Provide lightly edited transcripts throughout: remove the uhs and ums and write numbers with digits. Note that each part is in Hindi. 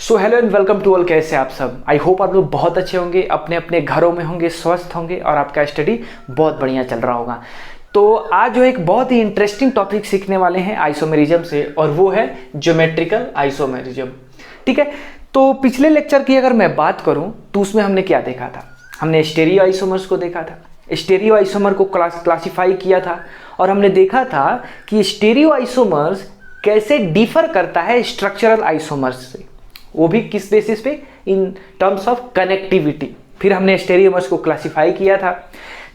So hello and welcome to all. कैसे आप सब? आई होप आप लोग बहुत अच्छे होंगे, अपने अपने घरों में होंगे, स्वस्थ होंगे और आपका स्टडी बहुत बढ़िया चल रहा होगा। तो आज जो एक बहुत ही इंटरेस्टिंग टॉपिक सीखने वाले हैं आइसोमेरिज्म से, और वो है ज्योमेट्रिकल आइसोमेरिज्म। ठीक है, तो पिछले लेक्चर की अगर मैं बात करूं तो उसमें हमने क्या देखा था? हमने स्टेरियो आइसोमर्स को देखा था, स्टेरियो आइसोमर को क्लासिफाई किया था, और हमने देखा था कि स्टेरियो आइसोमर्स कैसे डिफर करता है स्ट्रक्चरल आइसोमर्स से, वो भी किस बेसिस पे? In terms of connectivity. फिर हमने स्टेरियोमर्स को क्लासिफाई किया था,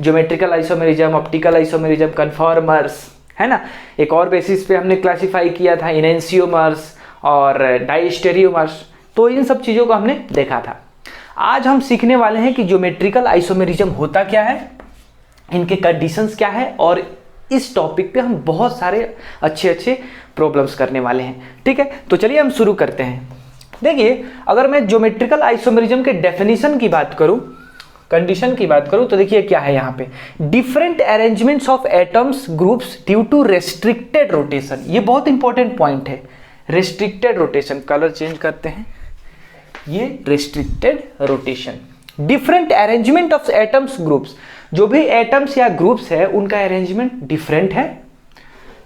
geometrical isomerism, optical isomerism, conformers, है ना। एक और बेसिस पे हमने क्लासिफाई किया था इनेंशियोमर्स और डाइस्टेरियोमर्स। तो इन सब चीज़ों को हमने देखा था। आज हम सीखने वाले हैं कि ज्योमेट्रिकल आइसोमेरिज्म होता क्या है, इनके कंडीशंस क्या है, और इस टॉपिक पे हम बहुत सारे अच्छे प्रॉब्लम्स करने वाले हैं। ठीक है, तो चलिए हम शुरू करते हैं। देखिए, अगर मैं ज्योमेट्रिकल आइसोमेरिज्म के डेफिनेशन की बात करूं, कंडीशन की बात करूं, तो देखिए क्या है यहाँ पे, different arrangements of atoms groups due to restricted rotation. ये बहुत इंपॉर्टेंट पॉइंट है, रेस्ट्रिक्टेड रोटेशन। कलर चेंज करते हैं, ये restricted rotation. Different arrangement of atoms groups, जो भी एटम्स या ग्रुप्स है उनका अरेंजमेंट डिफरेंट है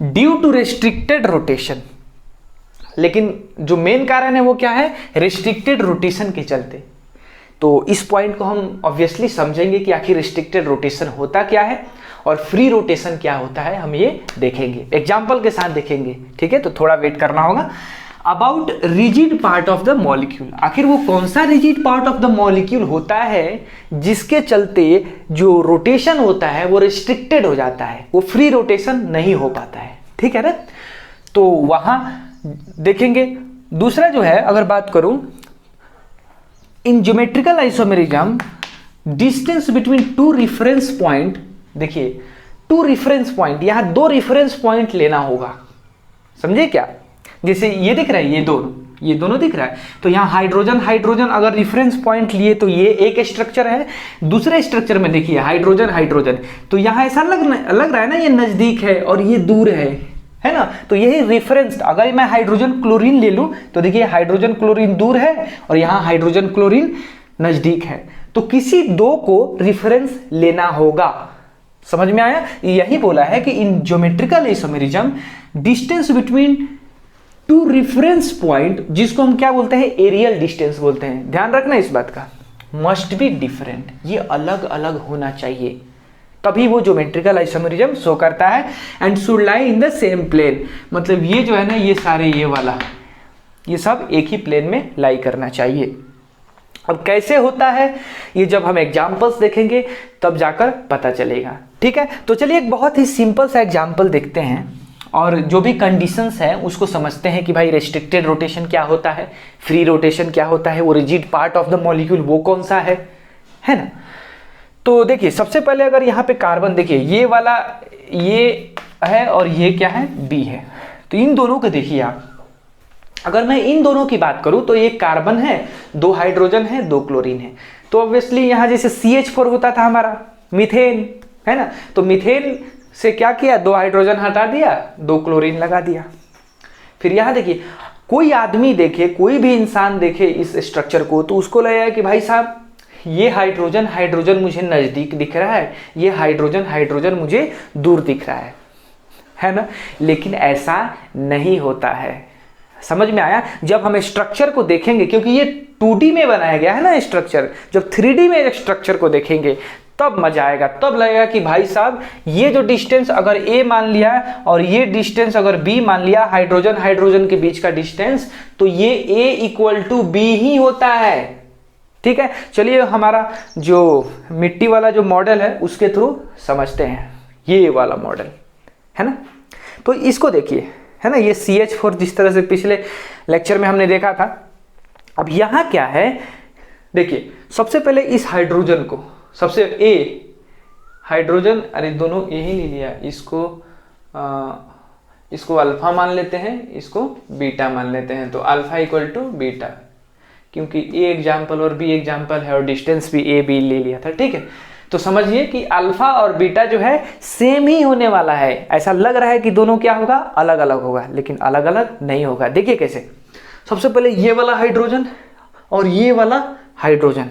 ड्यू टू रेस्ट्रिक्टेड रोटेशन। लेकिन जो मेन कारण है वो क्या है? रिस्ट्रिक्टेड रोटेशन के चलते। तो इस पॉइंट को हम ऑब्वियसली समझेंगे कि आखिर रिस्ट्रिक्टेड रोटेशन होता क्या है और फ्री रोटेशन क्या होता है, हम ये देखेंगे, एग्जाम्पल के साथ देखेंगे। ठीक है, तो थोड़ा वेट करना होगा। About rigid part of the molecule, आखिर वो कौन सा rigid part of the molecule होता है जिसके चलते जो रोटेशन होता है वो रिस्ट्रिक्टेड हो जाता है, वो फ्री रोटेशन नहीं हो पाता है। ठीक है ना, तो वहां देखेंगे। दूसरा जो है, अगर बात करूं, in geometrical isomerism distance between two reference point, देखिए टू रिफरेंस पॉइंट, यहां दो रिफरेंस पॉइंट लेना होगा। समझे क्या? जैसे ये दिख रहा है, ये दोनों दिख रहा है, तो यहाँ हाइड्रोजन अगर रिफरेंस पॉइंट लिए तो ये एक स्ट्रक्चर है। दूसरे स्ट्रक्चर में देखिए हाइड्रोजन, तो यहाँ ऐसा लग रहा है ना, ये नजदीक है और ये दूर है ना। तो यही रेफरेंस, अगर मैं हाइड्रोजन क्लोरीन ले लूं तो देखिए हाइड्रोजन क्लोरीन दूर है और यहाँ हाइड्रोजन क्लोरीन नजदीक है, तो किसी दो को रेफरेंस लेना होगा। समझ में आया? यही बोला है कि in geometrical isomerism distance between two reference point, जिसको हम क्या बोलते हैं? एरियल डिस्टेंस बोलते हैं। ध्यान रखना इस बात का, मस्ट बी डिफरेंट, ये अलग अलग होना चाहिए, तभी वो ज्योमेट्रिकल आइसोमेरिज्म शो करता है। And should lie in the same plane, मतलब ये जो है ना, ये सारे ये वाला, ये सब एक ही प्लेन में लाई करना चाहिए। अब कैसे होता है ये जब हम एग्जाम्पल्स देखेंगे तब जाकर पता चलेगा। ठीक है, तो चलिए एक बहुत ही सिंपल सा एग्जाम्पल देखते हैं और जो भी कंडीशंस हैं उसको समझते हैं कि भाई रेस्ट्रिक्टेड रोटेशन क्या होता है, फ्री रोटेशन क्या होता है, वो rigid part of the molecule वो कौन सा है ना। तो देखिए, सबसे पहले अगर यहाँ पे कार्बन, देखिए ये वाला ये है और ये क्या है? बी है। तो इन दोनों को देखिए आप, अगर मैं इन दोनों की बात करूं तो एक कार्बन है, दो हाइड्रोजन है, दो क्लोरीन है। तो ऑब्वियसली यहाँ जैसे CH4 होता था हमारा, मीथेन, है ना। तो मीथेन से क्या किया? दो हाइड्रोजन हटा दिया, दो क्लोरीन लगा दिया। फिर यहाँ देखिए, कोई आदमी देखे, कोई भी इंसान देखे इस स्ट्रक्चर को, तो उसको लगेगा कि भाई साहब ये हाइड्रोजन मुझे नजदीक दिख रहा है, ये हाइड्रोजन मुझे दूर दिख रहा है ना। लेकिन ऐसा नहीं होता है। समझ में आया? जब हम स्ट्रक्चर को देखेंगे, क्योंकि ये 2D में बनाया गया है ना स्ट्रक्चर, जब 3D में स्ट्रक्चर को देखेंगे तब मजा आएगा, तब लगेगा कि भाई साहब ये जो डिस्टेंस अगर A मान लिया और ये डिस्टेंस अगर B मान लिया, हाइड्रोजन के बीच का डिस्टेंस, तो ये A = B ही होता है। ठीक है, चलिए हमारा जो मिट्टी वाला जो मॉडल है उसके थ्रू समझते हैं, ये वाला मॉडल है ना। तो इसको देखिए, है ना, ये CH4 जिस तरह से पिछले लेक्चर में हमने देखा था। अब यहाँ क्या है, देखिए सबसे पहले इस हाइड्रोजन को, सबसे A हाइड्रोजन, अरे दोनों A ही ले लिया, इसको अल्फा मान लेते हैं, इसको बीटा मान लेते हैं। तो अल्फा = बीटा, क्योंकि A एग्जाम्पल और B एग्जाम्पल है और डिस्टेंस भी A B ले लिया था। ठीक है, तो समझिए कि अल्फा और बीटा जो है सेम ही होने वाला है। ऐसा लग रहा है कि दोनों क्या होगा? अलग अलग होगा, लेकिन अलग अलग नहीं होगा। देखिए कैसे, सबसे पहले ये वाला हाइड्रोजन और ये वाला हाइड्रोजन,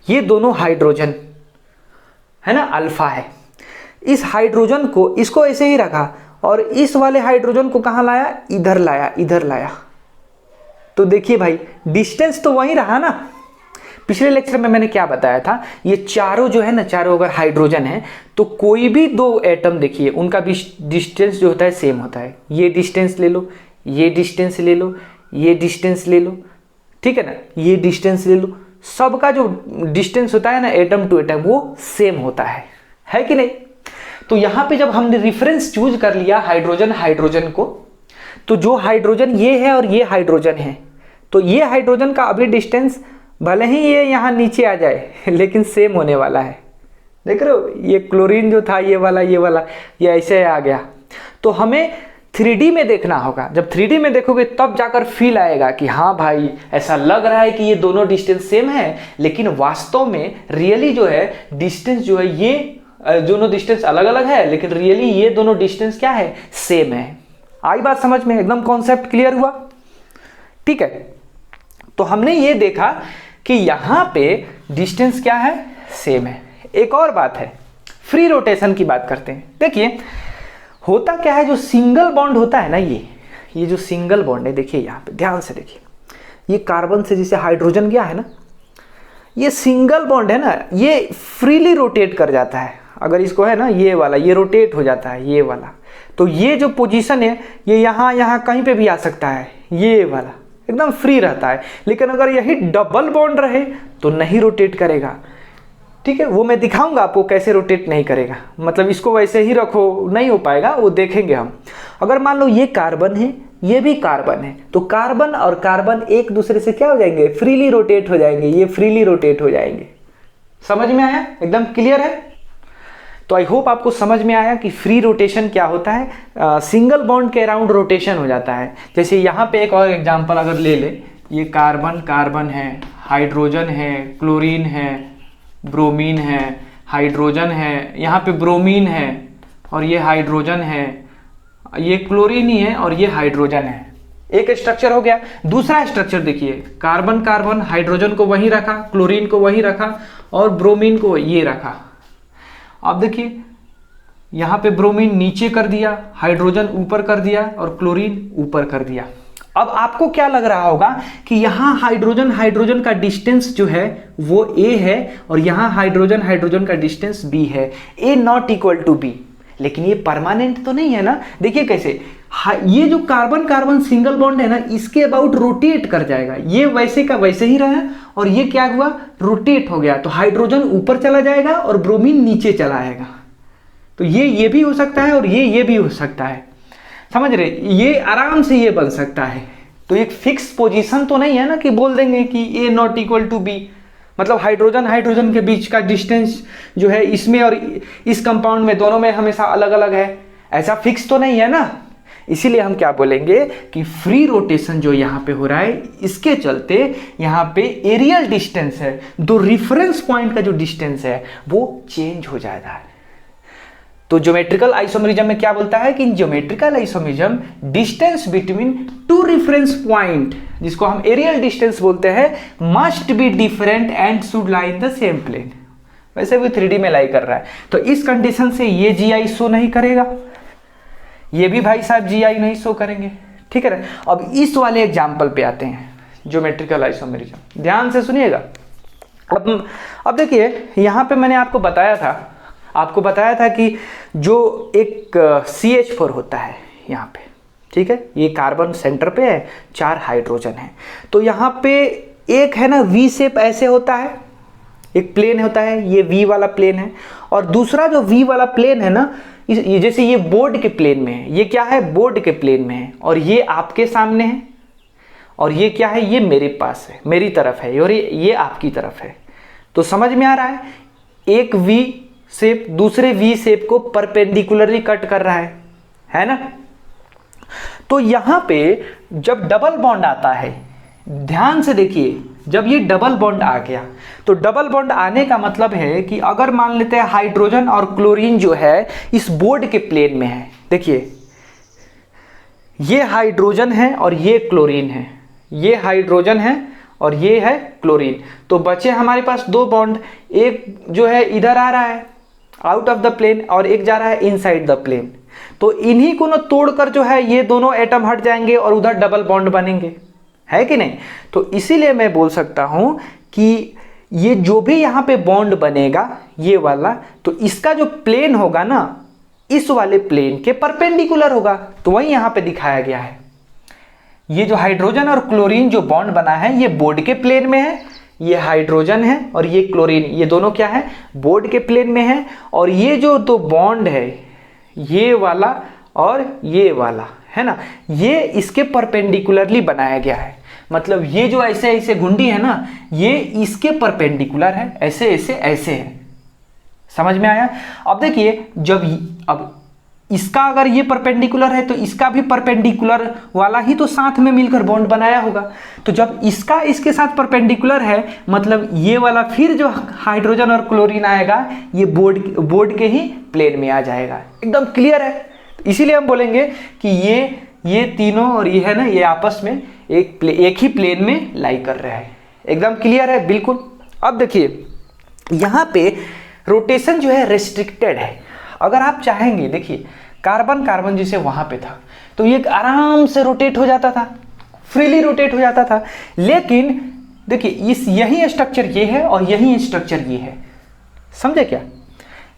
ये दोनों हाइड्रोजन है ना, अल्फा है। इस हाइड्रोजन को, इसको ऐसे ही रखा और इस वाले हाइड्रोजन को कहाँ लाया, इधर लाया, इधर लाया। तो देखिए भाई डिस्टेंस तो वही रहा ना। पिछले लेक्चर में मैंने क्या बताया था, ये चारों जो है ना, चारों अगर हाइड्रोजन है तो कोई भी दो एटम देखिए उनका डिस्टेंस जो होता है सेम होता है। ये डिस्टेंस ले लो, ये डिस्टेंस ले लो, ये डिस्टेंस ले लो, ठीक है ना, ये डिस्टेंस ले लो, सबका जो डिस्टेंस होता है ना एटम टू एटम वो सेम होता है कि नहीं। तो यहाँ पे जब हमने रिफरेंस चूज कर लिया हाइड्रोजन हाइड्रोजन को, तो जो हाइड्रोजन ये है और ये हाइड्रोजन है, तो ये हाइड्रोजन का अभी डिस्टेंस भले ही ये यहाँ नीचे आ जाए लेकिन सेम होने वाला है। देख रहे हो, ये क्लोरीन जो था ये वाला ये ऐसे आ गया। तो हमें 3D में देखना होगा। जब 3D में देखोगे तब जाकर फील आएगा कि हाँ भाई ऐसा लग रहा है कि ये दोनों डिस्टेंस सेम है, लेकिन वास्तव में रियली जो है डिस्टेंस जो है ये दोनों डिस्टेंस अलग अलग है, लेकिन रियली ये दोनों डिस्टेंस क्या है, सेम है। आई बात समझ में, एकदम कॉन्सेप्ट क्लियर हुआ, ठीक है। तो हमने ये देखा कि यहाँ पे डिस्टेंस क्या है, सेम है। एक और बात है, फ्री रोटेशन की बात करते हैं। देखिए होता क्या है, जो सिंगल बॉन्ड होता है ना, ये जो सिंगल बॉन्ड है, देखिए यहाँ पे ध्यान से देखिए, ये कार्बन से जैसे हाइड्रोजन गया है ना, ये सिंगल बॉन्ड है ना, ये फ्रीली रोटेट कर जाता है। अगर इसको है ना ये वाला, ये रोटेट हो जाता है ये वाला, तो ये जो पोजीशन है ये यहाँ कहीं पे भी आ सकता है, ये वाला एकदम फ्री रहता है। लेकिन अगर यही डबल बॉन्ड रहे तो नहीं रोटेट करेगा, ठीक है। वो मैं दिखाऊंगा आपको कैसे रोटेट नहीं करेगा, मतलब इसको वैसे ही रखो नहीं हो पाएगा, वो देखेंगे हम। अगर मान लो ये कार्बन है, ये भी कार्बन है, तो कार्बन और कार्बन एक दूसरे से क्या हो जाएंगे, फ्रीली रोटेट हो जाएंगे, ये फ्रीली रोटेट हो जाएंगे। समझ में आया, एकदम क्लियर है। तो आई होप आपको समझ में आया कि फ्री रोटेशन क्या होता है। सिंगल बॉन्ड के अराउंड रोटेशन हो जाता है। जैसे यहाँ पे एक और एग्जांपल अगर ले ले, ये कार्बन है, हाइड्रोजन है, क्लोरीन है, ब्रोमीन है, हाइड्रोजन है, यहाँ पे ब्रोमीन है और ये हाइड्रोजन है, ये क्लोरीन ही है और ये हाइड्रोजन है। एक स्ट्रक्चर हो गया। दूसरा स्ट्रक्चर देखिए, कार्बन कार्बन, हाइड्रोजन को वहीं रखा, क्लोरीन को वहीं रखा और ब्रोमीन को ये रखा। अब देखिए यहाँ पे ब्रोमीन नीचे कर दिया, हाइड्रोजन ऊपर कर दिया और क्लोरीन ऊपर कर दिया। अब आपको क्या लग रहा होगा कि यहाँ हाइड्रोजन का डिस्टेंस जो है वो A है और यहाँ हाइड्रोजन का डिस्टेंस B है, A not equal to B। लेकिन ये परमानेंट तो नहीं है ना। देखिए कैसे, ये जो कार्बन कार्बन सिंगल बॉन्ड है ना, इसके अबाउट रोटेट कर जाएगा, ये वैसे का वैसे ही रहा और ये क्या हुआ, रोटेट हो गया। तो हाइड्रोजन ऊपर चला जाएगा और ब्रोमीन नीचे चला आएगा। तो ये भी हो सकता है और ये भी हो सकता है, समझ रहे, ये आराम से ये बन सकता है। तो एक फिक्स पोजीशन तो नहीं है ना कि बोल देंगे कि A not equal to B, मतलब हाइड्रोजन के बीच का डिस्टेंस जो है इसमें और इस कंपाउंड में दोनों में हमेशा अलग अलग है, ऐसा फिक्स तो नहीं है ना। इसीलिए हम क्या बोलेंगे कि फ्री रोटेशन जो यहाँ पे हो रहा है, इसके चलते यहाँ पे एरियल डिस्टेंस है, दो रिफरेंस पॉइंट का जो डिस्टेंस है वो चेंज हो जाता है। तो ज्योमेट्रिकल आइसोमेरिज्म में क्या बोलता है कि geometrical isomerism distance between two reference point, जिसको हम एरियल डिस्टेंस बोलते हैं, must be different and should lie in the same plane. वैसे भी 3D में लाई कर रहा है, तो इस कंडीशन से ये GI शो नहीं करेगा, ये भी भाई साहब GI नहीं शो करेंगे, ठीक है ना। अब इस वाले एग्जाम्पल पे आते हैं, ज्योमेट्रिकल आइसोमेरिज्म, ध्यान से सुनिएगा। अब देखिए यहाँ पे मैंने आपको बताया था कि जो एक CH4 होता है यहाँ पे, ठीक है, ये कार्बन सेंटर पे है, 4 हाइड्रोजन है। तो यहाँ पे एक है ना V शेप ऐसे होता है, एक प्लेन होता है, ये V वाला प्लेन है, और दूसरा जो V वाला प्लेन है ना, ये जैसे ये बोर्ड के प्लेन में है, ये क्या है, बोर्ड के प्लेन में है, और ये आपके सामने है, और ये क्या है, ये मेरे पास है, मेरी तरफ है, और ये आपकी तरफ है। तो समझ में आ रहा है, एक V शेप दूसरे V शेप को परपेंडिकुलरली कट कर रहा है ना। तो यहाँ पे जब डबल बॉन्ड आता है, ध्यान से देखिए, जब ये डबल बॉन्ड आ गया, तो डबल बॉन्ड आने का मतलब है कि अगर मान लेते हैं हाइड्रोजन और क्लोरीन जो है इस बोर्ड के प्लेन में है, देखिए ये हाइड्रोजन है और ये क्लोरीन है, ये हाइड्रोजन है और ये है क्लोरीन। तो बचे हमारे पास दो बॉन्ड, एक जो है इधर आ रहा है आउट ऑफ द प्लेन और एक जा रहा है इनसाइड द प्लेन। तो इन्हीं को ना तोड़कर जो है ये दोनों एटम हट जाएंगे और उधर डबल बॉन्ड बनेंगे, है कि नहीं। तो इसीलिए मैं बोल सकता हूं कि ये जो भी यहाँ पे बॉन्ड बनेगा ये वाला, तो इसका जो प्लेन होगा ना इस वाले प्लेन के परपेंडिकुलर होगा। तो वही यहाँ पे दिखाया गया है। ये जो हाइड्रोजन और क्लोरीन जो बॉन्ड बना है ये बोर्ड के प्लेन में है, ये हाइड्रोजन है और ये क्लोरीन, ये दोनों क्या है, बोर्ड के प्लेन में है। और ये जो दो बॉन्ड है ये वाला और ये वाला है ना, ये इसके परपेंडिकुलरली बनाया गया है। मतलब ये जो ऐसे ऐसे घुंडी है ना ये इसके परपेंडिकुलर है, ऐसे ऐसे ऐसे है। समझ में आया। अब देखिए जब अब इसका अगर ये परपेंडिकुलर है तो इसका भी परपेंडिकुलर वाला ही तो साथ में मिलकर बॉन्ड बनाया होगा। तो जब इसका इसके साथ परपेंडिकुलर है मतलब ये वाला फिर जो हाइड्रोजन और क्लोरीन आएगा ये बोर्ड के ही प्लेन में आ जाएगा। एकदम क्लियर है। इसीलिए हम बोलेंगे कि ये तीनों और ये है ना ये आपस में एक ही प्लेन में लाई कर रहा है। एकदम क्लियर है बिल्कुल। अब देखिए यहाँ पे रोटेशन जो है रेस्ट्रिक्टेड है। अगर आप चाहेंगे, देखिए कार्बन कार्बन जैसे वहां पे था तो ये आराम से रोटेट हो जाता था, फ्रीली रोटेट हो जाता था। लेकिन देखिए इस यही स्ट्रक्चर ये है और यही स्ट्रक्चर ये है, समझे क्या।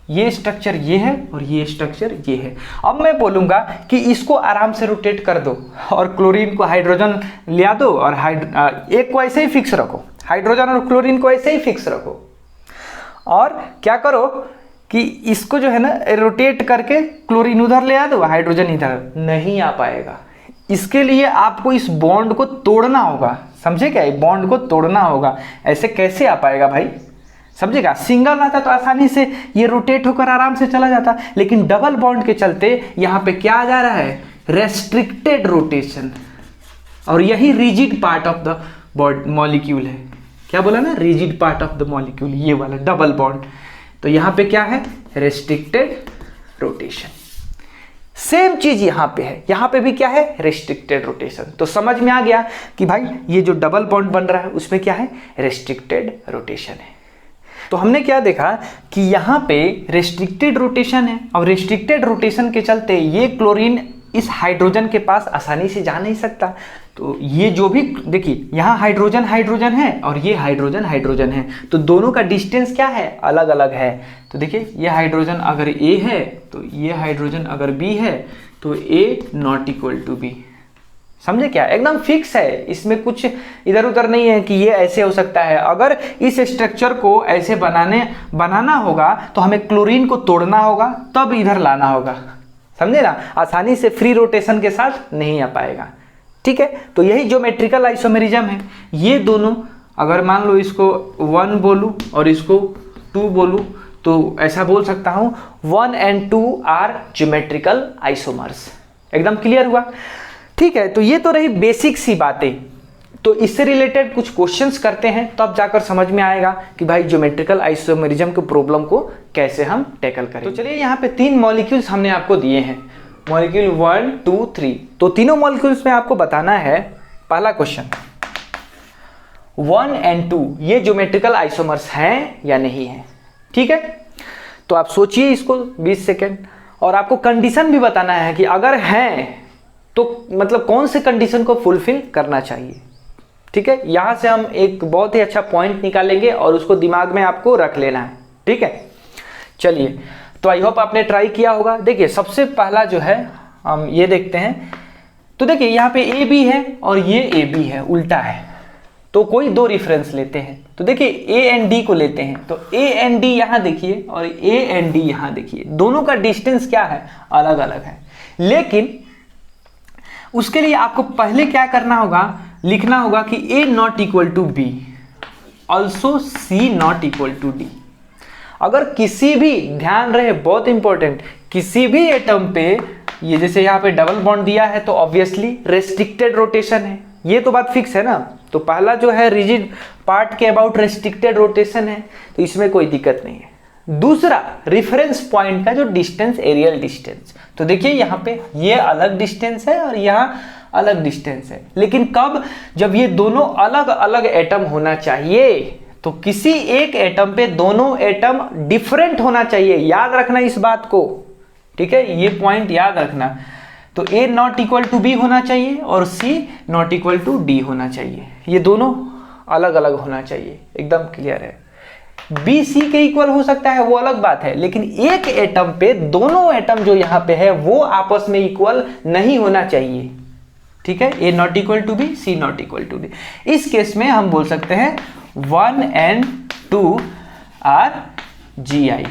ये स्ट्रक्चर ये है और ये स्ट्रक्चर ये है। अब मैं बोलूंगा कि इसको आराम से रोटेट कर दो और क्लोरीन को हाइड्रोजन ले दो और एक को ऐसे ही फिक्स रखो, हाइड्रोजन और क्लोरीन को ऐसे ही फिक्स रखो। और क्या करो कि इसको जो है ना रोटेट करके क्लोरीन उधर ले आ दो, हाइड्रोजन इधर, नहीं आ पाएगा। इसके लिए आपको इस बॉन्ड को तोड़ना होगा, समझे क्या, बॉन्ड को तोड़ना होगा। ऐसे कैसे आ पाएगा भाई, समझेगा। सिंगल आता तो आसानी से ये रोटेट होकर आराम से चला जाता, लेकिन डबल बॉन्ड के चलते यहाँ पे क्या आ जा रहा है, रेस्ट्रिक्टेड रोटेशन। और यही rigid part of the molecule है। क्या बोला ना, rigid part of the molecule, ये वाला डबल बॉन्ड। तो यहाँ पे क्या है, रेस्ट्रिक्टेड रोटेशन। सेम चीज यहाँ पे है, यहाँ पे भी क्या है, रेस्ट्रिक्टेड रोटेशन। तो समझ में आ गया कि भाई ये जो डबल बॉन्ड बन रहा है उसमें क्या है, रेस्ट्रिक्टेड रोटेशन है। तो हमने क्या देखा कि यहाँ पे रेस्ट्रिक्टेड रोटेशन है और रेस्ट्रिक्टेड रोटेशन के चलते ये क्लोरीन इस हाइड्रोजन के पास आसानी से जा नहीं सकता। तो ये जो भी देखिए यहाँ हाइड्रोजन हाइड्रोजन है और ये हाइड्रोजन हाइड्रोजन है, तो दोनों का डिस्टेंस क्या है, अलग अलग है। तो देखिए ये हाइड्रोजन अगर A है तो ये हाइड्रोजन अगर B है तो A not equal to B। समझे क्या, एकदम फिक्स है, इसमें कुछ इधर उधर नहीं है कि ये ऐसे हो सकता है। अगर इस स्ट्रक्चर को ऐसे बनाना होगा तो हमें क्लोरीन को तोड़ना होगा तब इधर लाना होगा, समझे ना। आसानी से फ्री रोटेशन के साथ नहीं आ पाएगा, ठीक है। तो यही ज्योमेट्रिकल आइसोमेरिज्म है। ये दोनों अगर मान लो इसको 1 बोलूं और इसको 2 बोलूं तो ऐसा बोल सकता हूं 1 and 2 आर ज्योमेट्रिकल आइसोमर्स। एकदम क्लियर हुआ, ठीक है। तो ये तो रही बेसिक सी बातें। तो इससे रिलेटेड कुछ क्वेश्चंस करते हैं तब जाकर समझ में आएगा कि भाई ज्योमेट्रिकल आइसोमेरिज्म के प्रॉब्लम को कैसे हम टैकल करें। तो चलिए यहाँ पे 3 मॉलिक्यूल्स हमने आपको दिए हैं, मॉलिक्यूल 1 2 3। तो तीनों मॉलिक्यूल्स में आपको बताना है, पहला क्वेश्चन 1 and 2 ये ज्योमेट्रिकल आइसोमर्स हैं या नहीं है, ठीक है। तो आप सोचिए इसको 20 सेकेंड और आपको कंडीशन भी बताना है कि अगर हैं तो मतलब कौन से कंडीशन को फुलफिल करना चाहिए, ठीक है। यहां से हम एक बहुत ही अच्छा पॉइंट निकालेंगे और उसको दिमाग में आपको रख लेना है, ठीक है। चलिए, तो आई होप आपने ट्राई किया होगा। देखिए सबसे पहला जो है हम ये देखते हैं। तो देखिए यहाँ पे ए बी है और ये ए बी है, उल्टा है। तो कोई 2 रेफरेंस लेते हैं। तो देखिए ए एंड डी को लेते हैं। तो ए एंड डी यहाँ देखिए और ए एंड डी यहाँ देखिए, दोनों का डिस्टेंस क्या है, अलग अलग है। लेकिन उसके लिए आपको पहले क्या करना होगा, लिखना होगा कि A not equal to B, also C not equal to D. अगर किसी भी, ध्यान रहे बहुत इंपॉर्टेंट, किसी भी एटम पे ये जैसे यहाँ पे डबल बॉन्ड दिया है तो ऑब्वियसली रेस्ट्रिक्टेड रोटेशन है, ये तो बात फिक्स है ना। तो पहला जो है रिजिड पार्ट के अबाउट रेस्ट्रिक्टेड रोटेशन है, तो इसमें कोई दिक्कत नहीं है। दूसरा रिफरेंस पॉइंट का जो डिस्टेंस, एरियल डिस्टेंस, तो देखिए यहाँ पे ये अलग डिस्टेंस है और यहाँ अलग डिस्टेंस है। लेकिन कब? जब ये दोनों अलग अलग एटम होना चाहिए। तो किसी एक एटम पे दोनों एटम डिफरेंट होना चाहिए, याद रखना इस बात को, ठीक है, ये पॉइंट याद रखना। तो A not equal to B होना चाहिए और C not equal to D होना चाहिए, ये दोनों अलग अलग होना चाहिए, एकदम क्लियर है। B C के इक्वल हो सकता है, वो अलग बात है, लेकिन एक एटम पे दोनों एटम जो यहाँ पे है वो आपस में इक्वल नहीं होना चाहिए, ठीक है। A not equal to B, C not equal to D. इस केस में हम बोल सकते हैं 1 and 2 are GI,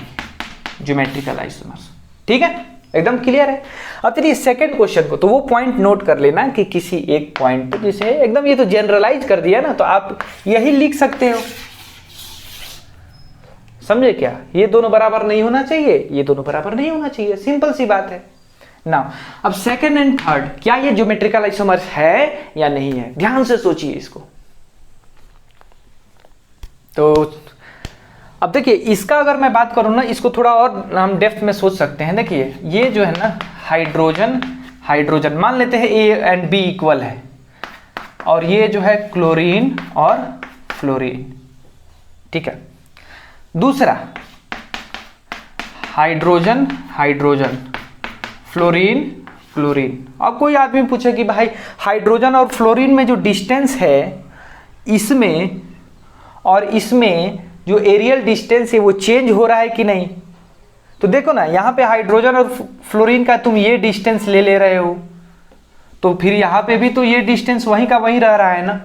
geometrical isomers, ठीक है, एकदम क्लियर है। अब चलिए सेकंड क्वेश्चन को, तो वो पॉइंट नोट कर लेना कि किसी एक पॉइंट पे, जैसे एकदम ये तो जनरलाइज कर दिया ना, तो आप यही लिख सकते हो, समझे क्या? ये दोनों बराबर नहीं होना चाहिए, ये दोनों बराबर नहीं होना चाहिए, सिंपल सी बात है ना। अब सेकंड एंड थर्ड, क्या ये ज्योमेट्रिकल आइसोमर्स है या नहीं है? ध्यान से सोचिए इसको। तो अब देखिए, इसका अगर मैं बात करूं ना, इसको थोड़ा और हम डेप्थ में सोच सकते हैं। देखिए ये जो है ना हाइड्रोजन, हाइड्रोजन मान लेते हैं A एंड B इक्वल है, और ये जो है क्लोरीन और फ्लोरीन, ठीक है। दूसरा हाइड्रोजन, हाइड्रोजन, फ्लोरीन, फ्लोरीन। अब कोई आदमी पूछे कि भाई हाइड्रोजन और फ्लोरीन में जो डिस्टेंस है, इसमें और इसमें जो एरियल डिस्टेंस है वो चेंज हो रहा है कि नहीं? तो देखो ना, यहाँ पे हाइड्रोजन और फ्लोरीन का तुम ये डिस्टेंस ले रहे हो, तो फिर यहाँ पे भी तो ये डिस्टेंस वहीं का वहीं रह रहा है ना।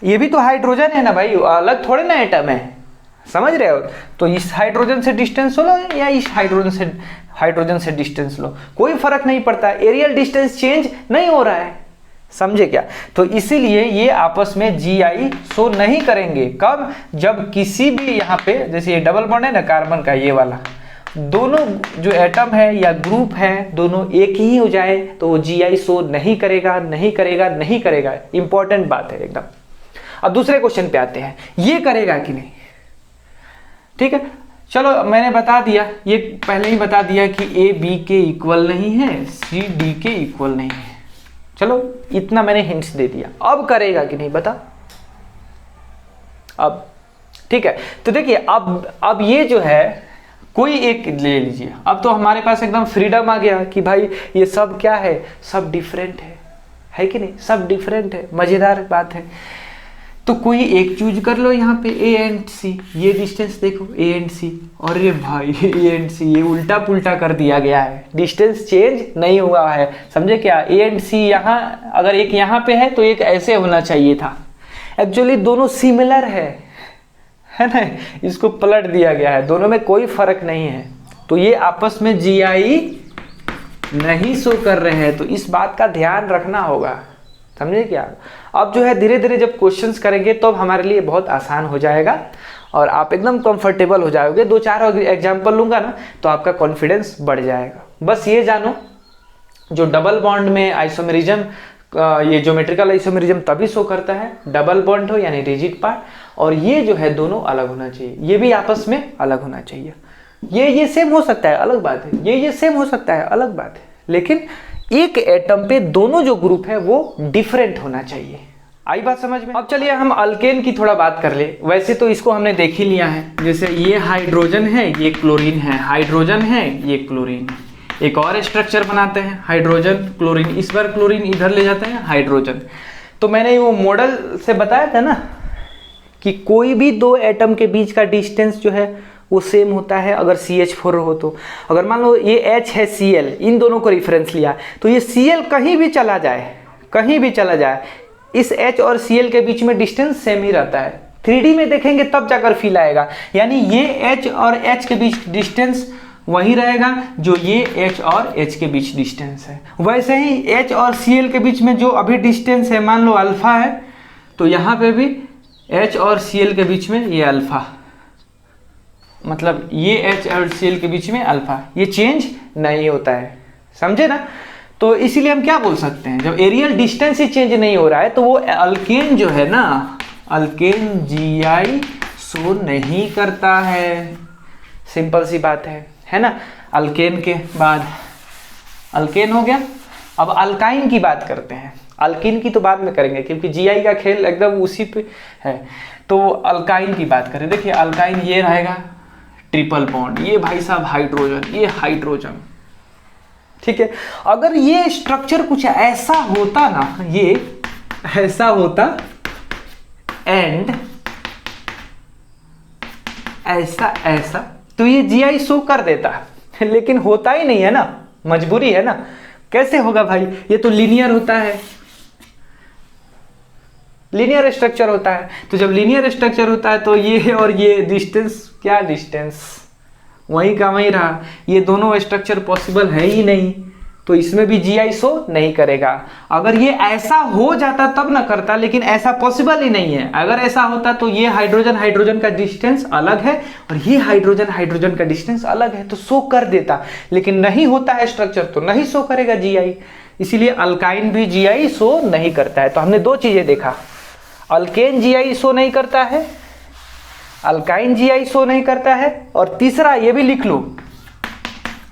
ये भी तो हाइड्रोजन है ना भाई, अलग थोड़े ना एटम है, समझ रहे हो? तो इस हाइड्रोजन से डिस्टेंस लो या इस हाइड्रोजन से डिस्टेंस लो, कोई फर्क नहीं पड़ता, एरियल डिस्टेंस चेंज नहीं हो रहा है, समझे क्या? तो इसीलिए ये आपस में GI शो नहीं करेंगे। कब? जब किसी भी यहाँ पे, जैसे ये डबल बॉन्ड है ना कार्बन का, ये वाला, दोनों जो एटम है या ग्रुप है दोनों एक ही हो जाए तो वो GI शो नहीं करेगा, नहीं करेगा, नहीं करेगा। इंपॉर्टेंट बात है एकदम। अब दूसरे क्वेश्चन पे आते हैं, ये करेगा कि नहीं, ठीक है। चलो मैंने बता दिया, ये पहले ही बता दिया कि A B के इक्वल नहीं है, C D के इक्वल नहीं है। चलो इतना मैंने हिंट्स दे दिया, अब करेगा कि नहीं बता। अब ठीक है, तो देखिए अब ये जो है कोई एक ले लीजिए। अब तो हमारे पास एकदम फ्रीडम आ गया कि भाई ये सब क्या है, सब डिफरेंट है कि नहीं? सब डिफरेंट है, मजेदार बात है। तो कोई एक चूज कर लो यहाँ पे A एंड C, ये डिस्टेंस देखो A एंड C, और ये भाई A एंड C ये उल्टा पुल्टा कर दिया गया है, डिस्टेंस चेंज नहीं हुआ है, समझे क्या? A एंड C यहाँ, अगर एक यहाँ पे है तो एक ऐसे होना चाहिए था। एक्चुअली दोनों सिमिलर है ना, इसको पलट दिया गया है, दोनों में कोई फर्क नहीं है। तो ये आपस में GI नहीं शो कर रहे हैं, तो इस बात का ध्यान रखना होगा, समझे क्या? अब जो है धीरे धीरे जब क्वेश्चंस करेंगे तो हमारे लिए बहुत आसान हो जाएगा और आप एकदम कंफर्टेबल हो जाओगे। 2-4 एग्जांपल लूंगा ना तो आपका कॉन्फिडेंस बढ़ जाएगा। बस ये जानो, जो डबल बॉन्ड में आइसोमेरिज्म, ये ज्योमेट्रिकल आइसोमेरिज्म तभी शो करता है डबल बॉन्ड हो यानी रिजिड पार्ट, और ये जो है दोनों अलग होना चाहिए, ये भी आपस में अलग होना चाहिए। ये सेम हो सकता है, अलग बात है, ये सेम हो सकता है, अलग बात है, लेकिन एक एटम पे दोनों जो ग्रुप है वो डिफरेंट होना चाहिए। आई बात समझ में? अब चलिए हम अल्केन की थोड़ा बात कर ले। वैसे तो इसको हमने देख ही लिया है, जैसे ये हाइड्रोजन है, ये क्लोरीन है, हाइड्रोजन है, ये क्लोरीन है। एक और स्ट्रक्चर बनाते हैं हाइड्रोजन क्लोरीन, इस बार क्लोरीन इधर ले जाते हैं हाइड्रोजन। तो मैंने वो मॉडल से बताया था ना कि कोई भी दो एटम के बीच का डिस्टेंस जो है वो सेम होता है अगर CH4 हो तो। अगर मान लो ये H है Cl, इन दोनों को रेफरेंस लिया तो ये Cl कहीं भी चला जाए, कहीं भी चला जाए, इस H और Cl के बीच में डिस्टेंस सेम ही रहता है। 3D में देखेंगे तब जाकर फील आएगा, यानी ये H और H के बीच डिस्टेंस वही रहेगा जो ये H और H के बीच डिस्टेंस है। वैसे ही H और Cl के बीच में जो अभी डिस्टेंस है, मान लो अल्फा है, तो यहाँ पे भी H और Cl के बीच में ये अल्फा, मतलब ये H और Cl के बीच में अल्फा, ये चेंज नहीं होता है, समझे ना? तो इसीलिए हम क्या बोल सकते हैं, जब एरियल डिस्टेंस ही चेंज नहीं हो रहा है तो वो अल्केन जो है ना, अल्केन GI शो नहीं करता है। सिंपल सी बात है ना? अल्केन के बाद अल्केन हो गया। अब अल्काइन की बात करते हैं। अल्कीन की तो बाद में करेंगे क्योंकि जीआई का खेल एकदम उसी पे है। तो अल्काइन की बात करें, देखिए अल्काइन ये रहेगा ट्रिपल बॉन्ड, ये भाई साहब हाइड्रोजन, ये हाइड्रोजन, ठीक है। अगर ये स्ट्रक्चर कुछ ऐसा होता ना, ये ऐसा होता एंड ऐसा ऐसा, तो ये जीआई शो कर देता, लेकिन होता ही नहीं है ना, मजबूरी है ना। कैसे होगा भाई, ये तो लीनियर होता है, लीनियर स्ट्रक्चर होता है। तो जब लीनियर स्ट्रक्चर होता है तो ये और ये डिस्टेंस, क्या डिस्टेंस, वहीं का वहीं रहा, ये दोनों स्ट्रक्चर पॉसिबल है ही नहीं, तो इसमें भी जीआई शो नहीं करेगा। अगर ये ऐसा हो जाता तब ना करता, लेकिन ऐसा पॉसिबल ही नहीं है। अगर ऐसा होता तो ये हाइड्रोजन हाइड्रोजन का डिस्टेंस अलग है और ये हाइड्रोजन हाइड्रोजन का डिस्टेंस अलग है, तो शो कर देता, लेकिन नहीं होता है स्ट्रक्चर तो नहीं शो करेगा जीआई। इसीलिए अल्काइन भी जीआई शो नहीं करता है। तो हमने दो चीजें देखा, अल्केन जीआई शो नहीं करता है, अल्काइन जीआई शो नहीं करता है, और तीसरा ये भी लिख लो,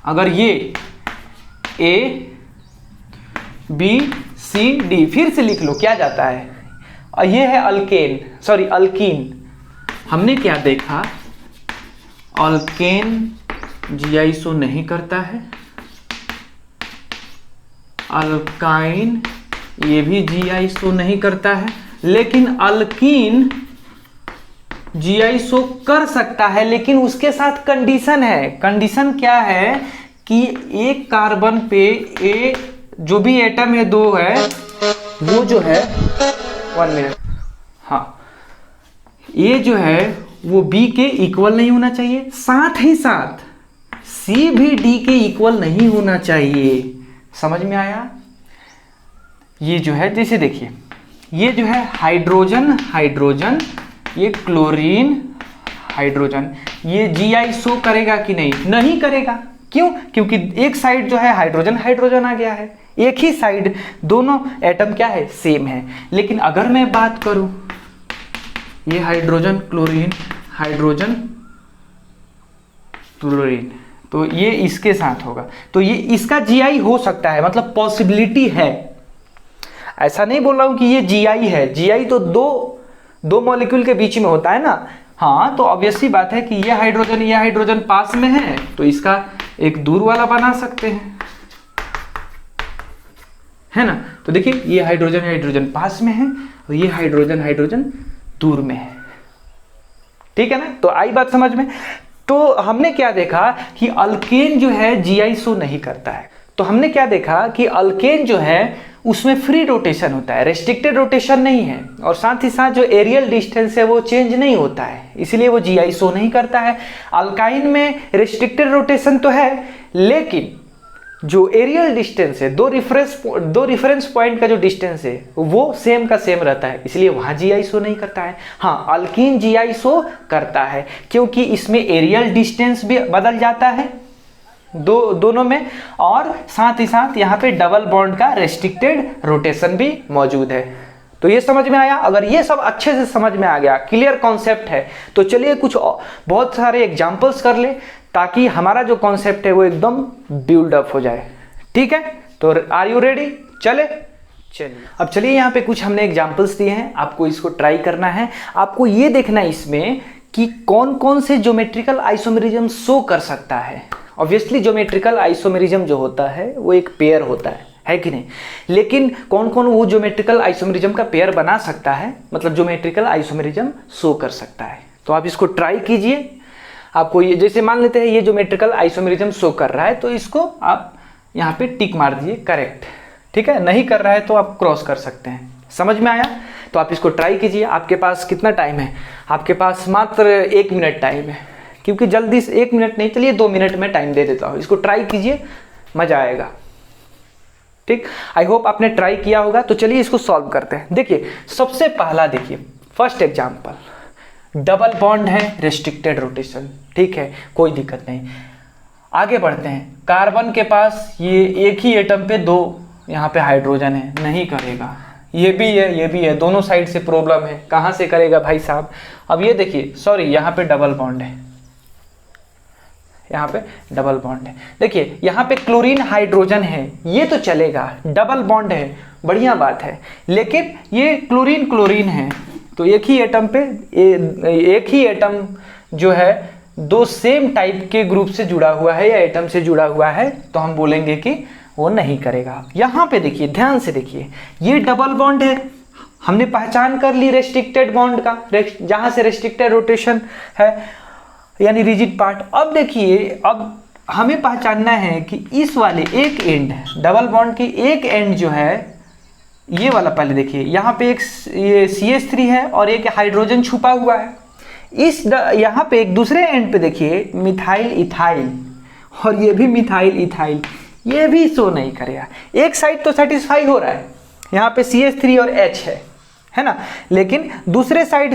अगर ये ए बी सी डी, फिर से लिख लो क्या जाता है, और ये है अल्केन, सॉरी अल्कीन। हमने क्या देखा, अल्केन जीआई शो नहीं करता है, अल्काइन ये भी जीआई शो नहीं करता है, लेकिन अल्कीन जीआई शो कर सकता है, लेकिन उसके साथ कंडीशन है। कंडीशन क्या है कि एक कार्बन पे ए जो भी एटम है, दो है, वो जो है 1 मिनट, हाँ, ए जो है वो बी के इक्वल नहीं होना चाहिए, साथ ही साथ सी भी डी के इक्वल नहीं होना चाहिए। समझ में आया? ये जो है, जैसे देखिए ये जो है हाइड्रोजन हाइड्रोजन, ये क्लोरीन हाइड्रोजन, ये जीआई शो करेगा कि नहीं? नहीं करेगा। क्यों? क्योंकि एक साइड जो है हाइड्रोजन हाइड्रोजन आ गया है, एक ही साइड, दोनों एटम क्या है, सेम है। लेकिन अगर मैं बात करूं, ये हाइड्रोजन क्लोरीन हाइड्रोजन क्लोरीन, तो ये इसके साथ होगा, तो ये इसका जीआई हो सकता है, मतलब पॉसिबिलिटी है। ऐसा नहीं बोल रहा हूं कि ये जीआई है, जीआई तो दो मॉलिक्यूल के बीच में होता है ना। हाँ, तो ऑब्वियसली बात है कि ये हाइड्रोजन पास में है, तो इसका एक दूर वाला बना सकते हैं, है ना। तो देखिए ये हाइड्रोजन पास में है और ये हाइड्रोजन दूर में है, ठीक है ना। तो आई बात समझ में। तो हमने क्या देखा कि अल्केन जो है जीआई शो नहीं करता है। तो हमने क्या देखा कि अल्केन जो है उसमें फ्री रोटेशन होता है, रेस्ट्रिक्टेड रोटेशन नहीं है, और साथ ही साथ जो एरियल डिस्टेंस है वो चेंज नहीं होता है, इसलिए वो जीआई शो नहीं करता है। अल्काइन में रेस्ट्रिक्टेड रोटेशन तो है, लेकिन जो एरियल डिस्टेंस है, दो रिफरेंस पॉइंट का जो डिस्टेंस है वो सेम का सेम रहता है, इसलिए वहां जीआई शो नहीं करता है। हाँ, अल्कीन जीआई शो करता है, क्योंकि इसमें एरियल डिस्टेंस भी बदल जाता है दोनों में, और साथ ही साथ यहाँ पे डबल बॉन्ड का रेस्ट्रिक्टेड रोटेशन भी मौजूद है। तो ये समझ में आया? अगर ये सब अच्छे से समझ में आ गया, क्लियर कॉन्सेप्ट है, तो चलिए कुछ बहुत सारे एग्जांपल्स कर ले, ताकि हमारा जो कॉन्सेप्ट है वो एकदम बिल्ड अप हो जाए। ठीक है, तो आर यू रेडी? चलिए अब चलिए यहाँ पे कुछ हमने एग्जांपल्स दिए हैं, आपको इसको ट्राई करना है। आपको ये देखना है इसमें कि कौन कौन से ज्योमेट्रिकल आइसोमेरिज्म शो कर सकता है। ऑब्वियसली ज्योमेट्रिकल आइसोमेरिज्म जो होता है वो एक पेयर होता है कि नहीं, लेकिन कौन कौन वो ज्योमेट्रिकल आइसोमेरिज्म का पेयर बना सकता है, मतलब ज्योमेट्रिकल आइसोमेरिज्म शो कर सकता है। तो आप इसको ट्राई कीजिए। आपको ये, जैसे मान लेते हैं ये ज्योमेट्रिकल आइसोमेरिज्म शो कर रहा है, तो इसको आप यहाँ पे टिक मार दीजिए, करेक्ट। ठीक है, नहीं कर रहा है तो आप क्रॉस कर सकते हैं। समझ में आया? तो आप इसको ट्राई कीजिए। आपके पास कितना टाइम है? आपके पास मात्र 1 मिनट टाइम है, क्योंकि जल्दी से 1 मिनट नहीं, चलिए 2 मिनट में टाइम दे देता हूँ। इसको ट्राई कीजिए, मजा आएगा। ठीक, आई होप आपने ट्राई किया होगा। तो चलिए इसको सॉल्व करते हैं। देखिए सबसे पहला, देखिए फर्स्ट एग्जांपल, डबल बॉन्ड है, रेस्ट्रिक्टेड रोटेशन, ठीक है, कोई दिक्कत नहीं। आगे बढ़ते हैं। कार्बन के पास ये एक ही एटम पे 2 यहाँ पे हाइड्रोजन है, नहीं करेगा। ये भी है, ये भी है, दोनों साइड से प्रॉब्लम है, कहाँ से करेगा भाई साहब? अब ये देखिए, सॉरी यहाँ पे डबल बॉन्ड है, यहाँ पे डबल बॉन्ड है। देखिए यहाँ पे क्लोरीन हाइड्रोजन है, ये तो चलेगा, डबल बॉन्ड है, बढ़िया बात है। लेकिन ये क्लोरीन क्लोरीन है, तो एक ही एटम पे एक ही एटम जो है दो सेम टाइप के ग्रुप से जुड़ा हुआ है या एटम से जुड़ा हुआ है, तो हम बोलेंगे कि वो नहीं करेगा। यहाँ पे देखिए, ध्यान से देखिए, ये डबल बॉन्ड है, हमने पहचान कर ली रेस्ट्रिक्टेड बॉन्ड का, जहाँ से रेस्ट्रिक्टेड रोटेशन है यानी रिजिड पार्ट। अब देखिए, अब हमें पहचानना है कि इस वाले एक एंड, डबल बॉन्ड की एक एंड जो है, ये वाला पहले देखिए, यहाँ पे एक ये CH3 है और एक हाइड्रोजन छुपा हुआ है। यहाँ पे एक दूसरे एंड पे देखिए मिथाइल इथाइल, और ये भी मिथाइल इथाइल, ये भी शो नहीं करेगा। एक साइड तो सेटिस्फाई हो रहा है, यहाँ पे CH3 और H है ना, लेकिन दूसरे साइड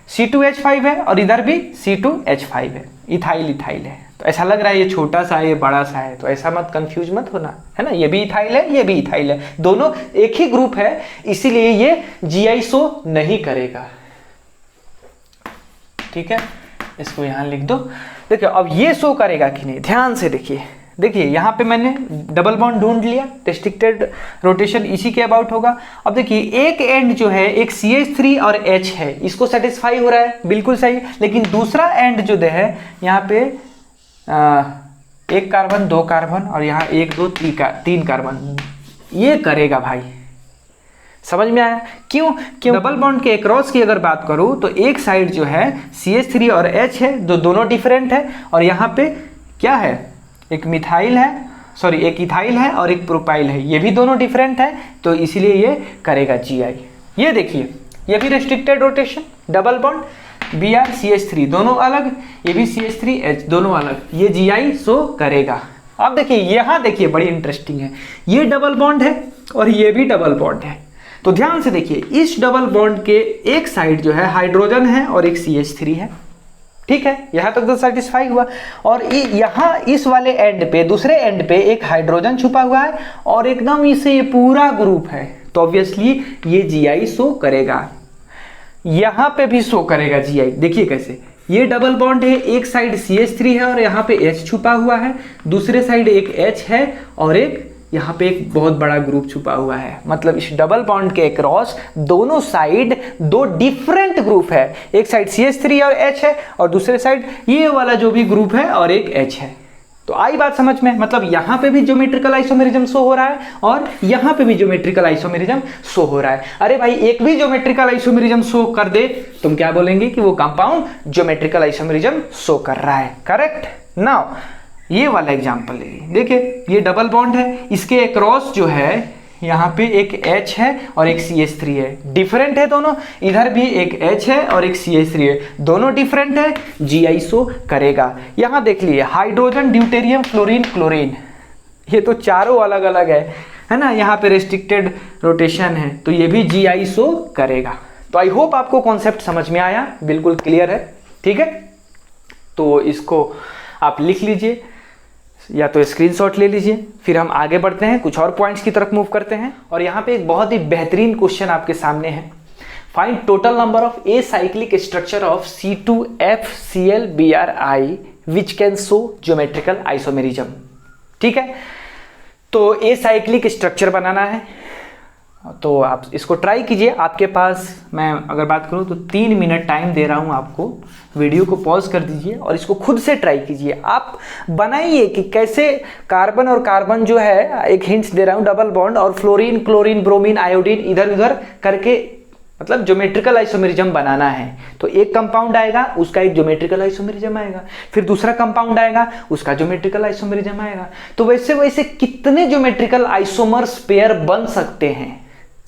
C2H5 है और इधर भी C2H5 है, इथाइल इथाइल है। तो ऐसा लग रहा है ये छोटा सा है, ये बड़ा सा है, तो ऐसा मत कंफ्यूज मत होना, है ना। ये भी इथाइल है, ये भी इथाइल है, दोनों एक ही ग्रुप है, इसीलिए ये GI शो नहीं करेगा। ठीक है, इसको यहाँ लिख दो। देखिए अब ये शो करेगा कि नहीं, ध्यान से देखिए। देखिए यहाँ पे मैंने डबल बॉन्ड ढूंढ लिया, रेस्ट्रिक्टेड रोटेशन इसी के अबाउट होगा। अब देखिए एक एंड जो है, एक CH3 और H है, इसको सेटिस्फाई हो रहा है, बिल्कुल सही। लेकिन दूसरा एंड जो है, यहाँ पे एक कार्बन, दो कार्बन, और यहाँ एक दो तीन कार्बन, ये करेगा भाई। समझ में आया क्यों? डबल बॉन्ड के अक्रॉस की अगर बात करूँ तो एक साइड जो है CH3 और H है, दोनों डिफरेंट है, और यहाँ पे क्या है, एक मिथाइल है, सॉरी एक इथाइल है और एक प्रोपाइल है, ये भी दोनों डिफरेंट है, तो इसलिए ये करेगा GI। ये देखिए, ये भी restricted rotation, double bond, Br CH3 दोनों अलग, ये भी CH3H दोनों अलग, ये GI शो करेगा। अब देखिए यहाँ देखिए, बड़ी इंटरेस्टिंग है, ये डबल बॉन्ड है और ये भी डबल बॉन्ड है। तो ध्यान से देखिए, इस डबल बॉन्ड के एक साइड जो है हाइड्रोजन है और एक CH3 है। ठीक है, यहाँ तक तो सेटिस्फाई हुआ। और यहाँ इस वाले एंड पे, दूसरे एंड पे एक हाइड्रोजन छुपा हुआ है और एकदम इसे ये पूरा ग्रुप है, तो ऑब्वियसली ये GI शो करेगा। यहाँ पे भी शो करेगा GI। देखिए कैसे, ये डबल बॉन्ड है, एक साइड CH3 है और यहाँ पे H छुपा हुआ है, दूसरे साइड एक H है और एक यहाँ पे एक बहुत बड़ा ग्रुप छुपा हुआ है। मतलब इस डबल बॉन्ड के अक्रॉस दोनों साइड दो डिफरेंट ग्रुप है, एक साइड CH3 और H है और दूसरे साइड ये वाला जो भी ग्रुप है और एक H है। तो आई बात समझ में? मतलब यहाँ पे भी ज्योमेट्रिकल आइसोमेरिज्म शो हो रहा है और यहाँ पे भी ज्योमेट्रिकल आइसोमेरिज्म शो हो रहा है। अरे भाई, एक भी ज्योमेट्रिकल आइसोमेरिज्म शो कर दे, तुम क्या बोलेंगे कि वो कंपाउंड ज्योमेट्रिकल आइसोमेरिज्म शो कर रहा है। करेक्ट। नाउ ये वाला एग्जांपल ले लीजिए। देखिए ये डबल बॉन्ड है, इसके अक्रॉस जो है यहाँ पे एक H है और एक CH3 है, डिफरेंट है दोनों। इधर भी एक H है और एक CH3 है, दोनों डिफरेंट है, GI शो करेगा। यहाँ देख लिए, हाइड्रोजन, ड्यूटेरियम, फ्लोरीन, क्लोरीन, ये तो चारों अलग अलग है ना। यहाँ पे रेस्ट्रिक्टेड रोटेशन है, तो ये भी GI शो करेगा। तो आई होप आपको कॉन्सेप्ट समझ में आया, बिल्कुल क्लियर है। ठीक है, तो इसको आप लिख लीजिए या तो स्क्रीनशॉट ले लीजिए, फिर हम आगे बढ़ते हैं, कुछ और पॉइंट्स की तरफ मूव करते हैं। और यहाँ पे एक बहुत ही बेहतरीन क्वेश्चन आपके सामने है। Find total number of acyclic structure of C2FClBrI which can show geometrical isomerism. ठीक है, तो ए साइक्लिक स्ट्रक्चर बनाना है, तो आप इसको ट्राई कीजिए। आपके पास, मैं अगर बात करूं तो 3 मिनट टाइम दे रहा हूं आपको, वीडियो को पॉज कर दीजिए और इसको खुद से ट्राई कीजिए। आप बनाइए कि कैसे कार्बन और कार्बन जो है, एक हिंट्स दे रहा हूं, डबल बॉन्ड और फ्लोरीन, क्लोरीन, ब्रोमीन, आयोडीन इधर उधर करके मतलब ज्योमेट्रिकल आइसोमेरिज्म बनाना है। तो एक कंपाउंड आएगा, उसका एक ज्योमेट्रिकल आइसोमेरिज्म आएगा, फिर दूसरा कंपाउंड आएगा, उसका ज्योमेट्रिकल आइसोमेरिज्म आएगा। तो वैसे वैसे कितने ज्योमेट्रिकल आइसोमर्स पेयर बन सकते हैं,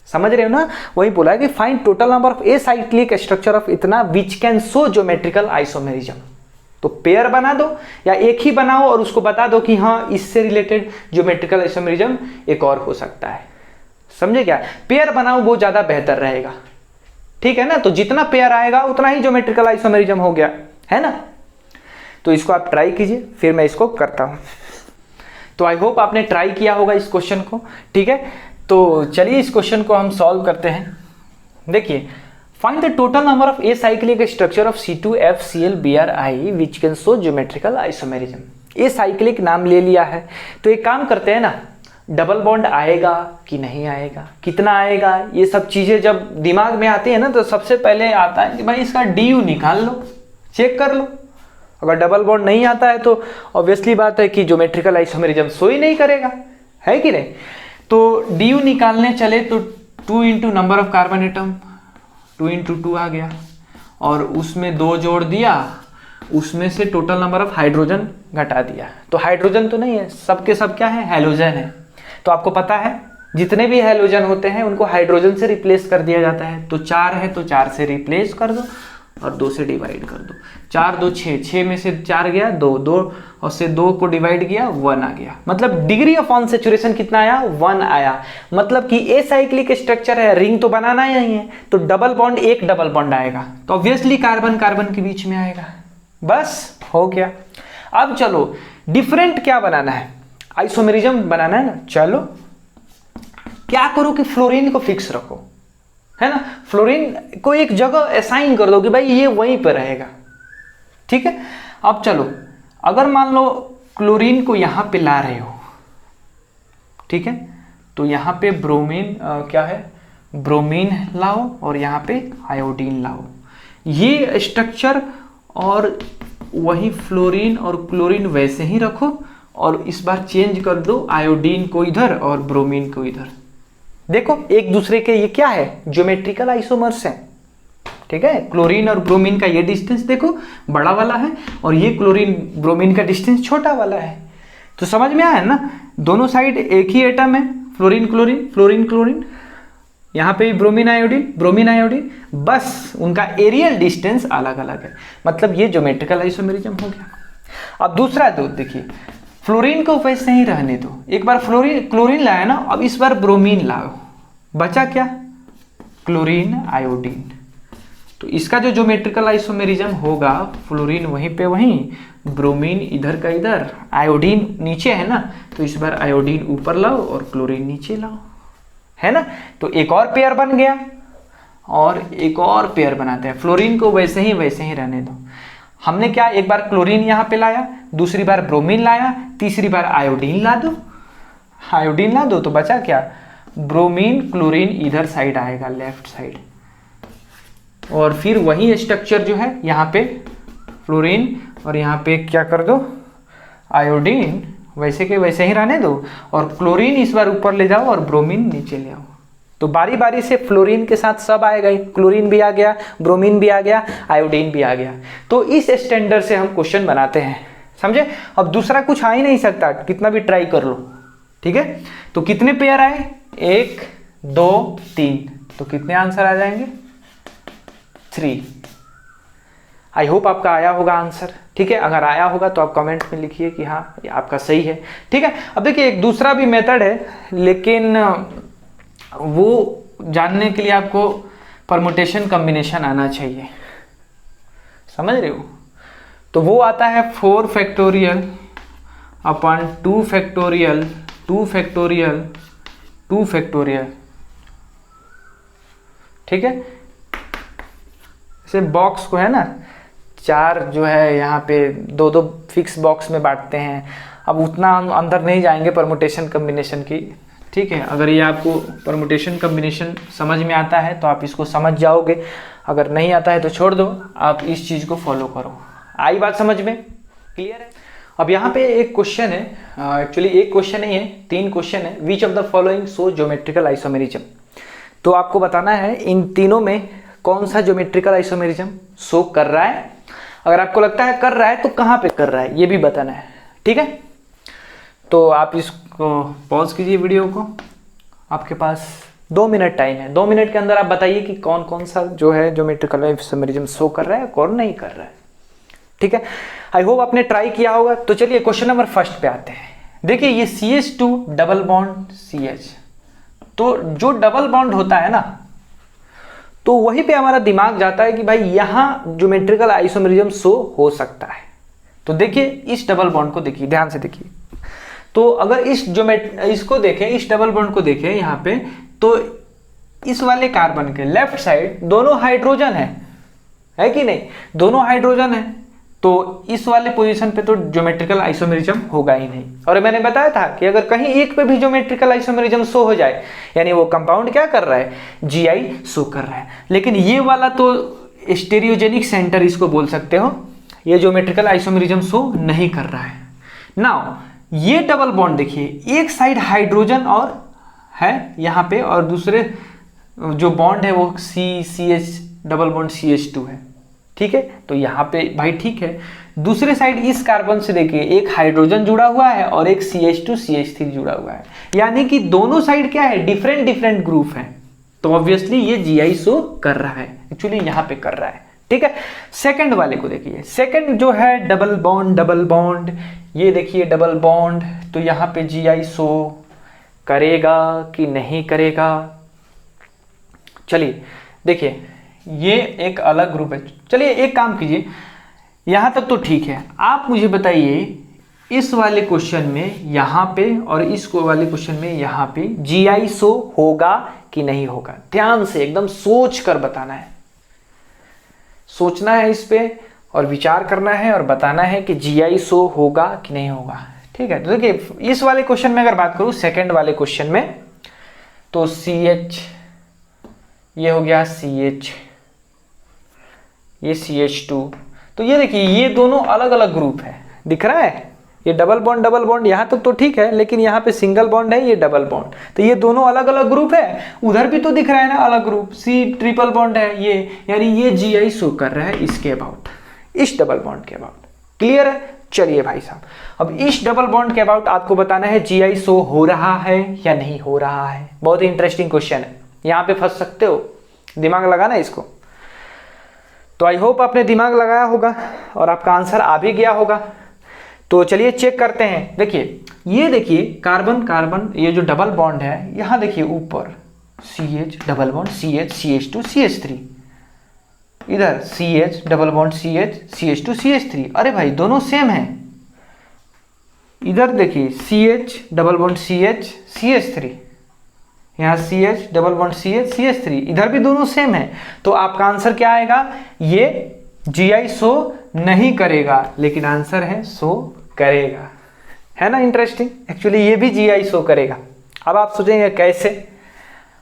समझ रहे हो ना। वही बोला है कि find total number of acyclic structure of इतना which can show geometrical isomerism. तो पेयर बना दो या एक ही बनाओ और उसको बता दो कि हाँ इससे रिलेटेड ज्योमेट्रिकल आइसोमेरिज्म एक और हो सकता है। समझे क्या? पेयर बनाओ, वो ज्यादा बेहतर रहेगा। ठीक है ना, तो जितना पेयर आएगा उतना ही ज्योमेट्रिकल आइसोमेरिज्म हो गया, है ना। तो इसको आप ट्राई कीजिए, फिर मैं इसको करता हूं। तो आई होप आपने ट्राई किया होगा इस क्वेश्चन को। ठीक है, तो चलिए इस क्वेश्चन को हम सॉल्व करते हैं। देखिए, find the total number of acyclic structure of C2FClBrI which can show geometrical isomerism. Acyclic नाम ले लिया है तो एक काम करते हैं ना, डबल बॉन्ड आएगा कि नहीं आएगा, कितना आएगा, ये सब चीजें जब दिमाग में आती है ना तो सबसे पहले आता है कि भाई इसका DU निकाल लो, चेक कर लो। अगर डबल बॉन्ड नहीं आता है तो ऑब्वियसली बात है कि ज्योमेट्रिकल आइसोमेरिज्म शो ही नहीं करेगा, है कि नहीं। तो DU निकालने चले तो 2 into number of carbon atom, 2 into 2 आ गया, और उसमें 2 जोड़ दिया, उसमें से टोटल नंबर ऑफ हाइड्रोजन घटा दिया। तो हाइड्रोजन तो नहीं है, सबके सब क्या है, हैलोजन है। तो आपको पता है जितने भी हैलोजन होते हैं उनको हाइड्रोजन से रिप्लेस कर दिया जाता है। तो 4 है तो 4 से रिप्लेस कर दो और 2 से डिवाइड कर दो। 4 2 6, 6 में से 4 गया 2, 2 और से 2 को डिवाइड किया 1 आ गया। मतलब डिग्री ऑफ ऑन सैचुरेशन कितना आया, 1 आया। मतलब कि एसाइक्लिक स्ट्रक्चर है, रिंग तो बनाना ही नहीं है, तो डबल बॉन्ड, एक डबल बॉन्ड आएगा तो ऑब्वियसली कार्बन कार्बन के बीच में आएगा। बस हो गया। अब चलो डिफरेंट क्या बनाना है, आइसोमेरिज्म बनाना है ना। चलो क्या करो कि फ्लोरीन को फिक्स रखो, है ना, फ्लोरीन को एक जगह असाइन कर दो कि भाई ये वहीं पर रहेगा, ठीक है। अब चलो अगर मान लो क्लोरीन को यहां पे ला रहे हो, ठीक है, तो यहां पे ब्रोमीन क्या है, ब्रोमीन लाओ और यहां पे आयोडीन लाओ, ये स्ट्रक्चर, और वही फ्लोरीन और क्लोरीन वैसे ही रखो और इस बार चेंज कर दो, आयोडीन को इधर और ब्रोमीन को इधर। देखो एक दूसरे के ये क्या है, ज्योमेट्रिकल आइसोमर्स हैं, ठीक है। क्लोरीन और ब्रोमीन का ये डिस्टेंस देखो बड़ा वाला है और ये क्लोरीन ब्रोमीन का डिस्टेंस छोटा वाला है। तो समझ में आया ना, दोनों साइड एक ही एटम है, फ्लोरीन क्लोरीन फ्लोरीन क्लोरीन, यहाँ पे भी ब्रोमीन आयोडीन ब्रोमीन आयोडीन, बस उनका एरियल डिस्टेंस अलग अलग है। मतलब ये ज्योमेट्रिकल आइसोमेरिज्म हो गया। अब दूसरा दो देखिए, फ्लोरीन को वैसे ही रहने दो, एक बार फ्लोरीन क्लोरीन लाया ना, अब इस बार ब्रोमीन लाओ, बचा क्या, क्लोरीन आयोडीन। तो इसका जो ज्योमेट्रिकल आइसोमेरिज्म होगा, फ्लोरीन वहीं पे वहीं, ब्रोमीन इधर का इधर, आयोडीन नीचे है ना, तो इस बार आयोडीन ऊपर लाओ और क्लोरीन नीचे लाओ, है ना। तो एक और पेयर बन गया और एक और पेयर बनाते हैं। फ्लोरीन को वैसे ही रहने दो। हमने क्या, एक बार क्लोरीन यहाँ पे लाया, दूसरी बार ब्रोमीन लाया, तीसरी बार आयोडीन ला दो, आयोडीन ला दो, तो बचा क्या, ब्रोमीन क्लोरीन इधर साइड आएगा, लेफ्ट साइड, और फिर वही स्ट्रक्चर जो है यहाँ पे फ्लोरीन और यहाँ पे क्या कर दो, आयोडीन वैसे के वैसे ही रहने दो, और क्लोरीन इस बार ऊपर ले जाओ और ब्रोमीन नीचे ले आओ। तो बारी बारी से फ्लोरीन के साथ सब आएगा, क्लोरीन भी आ गया, ब्रोमीन भी आ गया, आयोडीन भी आ गया। तो इस स्टैंडर्ड से हम क्वेश्चन बनाते हैं, समझे। अब दूसरा कुछ आ ही नहीं सकता, कितना भी ट्राई कर लो, ठीक है। तो कितने पेयर आए, 1 2 3, तो कितने आंसर आ जाएंगे, 3। आई होप आपका आया होगा आंसर, ठीक है। अगर आया होगा तो आप कमेंट में लिखिए कि हाँ ये आपका सही है, ठीक है। अब देखिए एक दूसरा भी मेथड है, लेकिन वो जानने के लिए आपको परमुटेशन कॉम्बिनेशन आना चाहिए, समझ रहे हो। तो वो आता है 4 factorial upon 2 factorial 2 factorial 2 factorial, ठीक है। जैसे बॉक्स को है ना, 4 जो है यहाँ पे 2 फिक्स बॉक्स में बांटते हैं। अब उतना अंदर नहीं जाएंगे परमुटेशन कम्बिनेशन की, ठीक है। अगर ये आपको परमुटेशन कम्बिनेशन समझ में आता है तो आप इसको समझ जाओगे, अगर नहीं आता है तो छोड़ दो, आप इस चीज़ को फॉलो करो। आई बात समझ में, क्लियर है। अब यहाँ पे एक क्वेश्चन है, एक्चुअली एक क्वेश्चन नहीं है, 3 क्वेश्चन है। Which of the following show geometrical isomerism. तो आपको बताना है इन तीनों में कौन सा ज्योमेट्रिकल आइसोमेरिज्म शो कर रहा है। अगर आपको लगता है कर रहा है तो कहाँ पे कर रहा है ये भी बताना है, ठीक है। तो आप इसको पॉज कीजिए वीडियो को, आपके पास 2 मिनट टाइम है। 2 मिनट के अंदर आप बताइए कि कौन कौन सा जो है ज्योमेट्रिकल आइसोमेरिज्म शो कर रहा है, कौन नहीं कर रहा है, ठीक है। आई होप आपने ट्राई किया होगा। तो चलिए क्वेश्चन नंबर 1 पे आते हैं। देखिए ये CH2 डबल बॉन्ड CH, तो जो डबल बॉन्ड होता है ना, तो वहीं पे हमारा दिमाग जाता है कि भाई यहाँ ज्योमेट्रिकल आइसोमेरिज्म शो हो सकता है। तो देखिए इस डबल बॉन्ड को देखिए, ध्यान से देखिए। तो अगर इसको देखें, इस डबल बॉन्ड को देखें यहाँ पे, तो इस वाले कार्बन के लेफ्ट साइड दोनों हाइड्रोजन है कि नहीं, दोनों हाइड्रोजन है, तो इस वाले पोजीशन पे तो ज्योमेट्रिकल आइसोमेरिज्म होगा ही नहीं। और मैंने बताया था कि अगर कहीं एक पे भी ज्योमेट्रिकल आइसोमेरिज्म शो हो जाए यानी वो कंपाउंड क्या कर रहा है, जीआई शो कर रहा है। लेकिन ये वाला तो स्टेरियोजेनिक सेंटर इसको बोल सकते हो, ये ज्योमेट्रिकल आइसोमेरिज्म शो नहीं कर रहा है। नाउ ये डबल बॉन्ड देखिए, एक साइड हाइड्रोजन और है यहाँ पे और दूसरे जो बॉन्ड है वो CH डबल बॉन्ड CH2 है, ठीक है। तो यहाँ पे भाई ठीक है, दूसरे साइड इस कार्बन से देखिए एक हाइड्रोजन जुड़ा हुआ है और एक CH2 CH3 जुड़ा हुआ है, यानी कि दोनों साइड क्या है, डिफरेंट डिफरेंट ग्रुप है। तो ऑब्वियसली ये जीआई शो कर रहा है, एक्चुअली यहाँ पे कर रहा है, ठीक है। सेकंड वाले को देखिए, सेकंड जो है डबल बॉन्ड, ये देखिए डबल बॉन्ड, तो यहाँ पे जीआई शो करेगा कि नहीं करेगा। चलिए देखिए, ये एक अलग ग्रुप है। चलिए एक काम कीजिए, यहां तक तो ठीक है, आप मुझे बताइए इस वाले क्वेश्चन में यहाँ पे और इस वाले क्वेश्चन में यहाँ पे जीआई शो होगा कि नहीं होगा। ध्यान से एकदम सोच कर बताना है, सोचना है इस पे और विचार करना है और बताना है कि जीआई शो होगा कि नहीं होगा, ठीक है। तो देखिए इस वाले क्वेश्चन में अगर बात करूं, सेकंड वाले क्वेश्चन में, तो CH ये हो गया CH, ये CH2, तो ये देखिए ये दोनों अलग अलग ग्रुप है, दिख रहा है, ये डबल बॉन्ड यहाँ तक तो ठीक है, लेकिन यहाँ पे सिंगल बॉन्ड है, ये डबल बॉन्ड, तो ये दोनों अलग अलग ग्रुप है। उधर भी तो दिख रहा है ना अलग ग्रुप, C ट्रिपल बॉन्ड है ये, यानी ये जीआई शो कर रहा है इसके अबाउट, इस डबल बॉन्ड के अबाउट। क्लियर है? चलिए भाई साहब, अब इस डबल बॉन्ड के अबाउट आपको बताना है जीआई शो हो रहा है या नहीं हो रहा है। बहुत ही इंटरेस्टिंग क्वेश्चन है, यहाँ पे फंस सकते हो, दिमाग लगाना इसको। तो आई होप आपने दिमाग लगाया होगा और आपका आंसर आ भी गया होगा। तो चलिए चेक करते हैं। देखिए कार्बन ये जो डबल बॉन्ड है, यहाँ देखिए ऊपर CH double bond CH CH2 CH3, इधर CH double bond CH CH2 CH3, अरे भाई दोनों सेम है। इधर देखिए CH double bond CH CH3, यहाँ CH double bond CH CH3, इधर भी दोनों सेम है। तो आपका आंसर क्या आएगा, ये जीआई शो नहीं करेगा, लेकिन आंसर है शो करेगा। है ना इंटरेस्टिंग, एक्चुअली ये भी जीआई शो करेगा। अब आप सोचेंगे कैसे,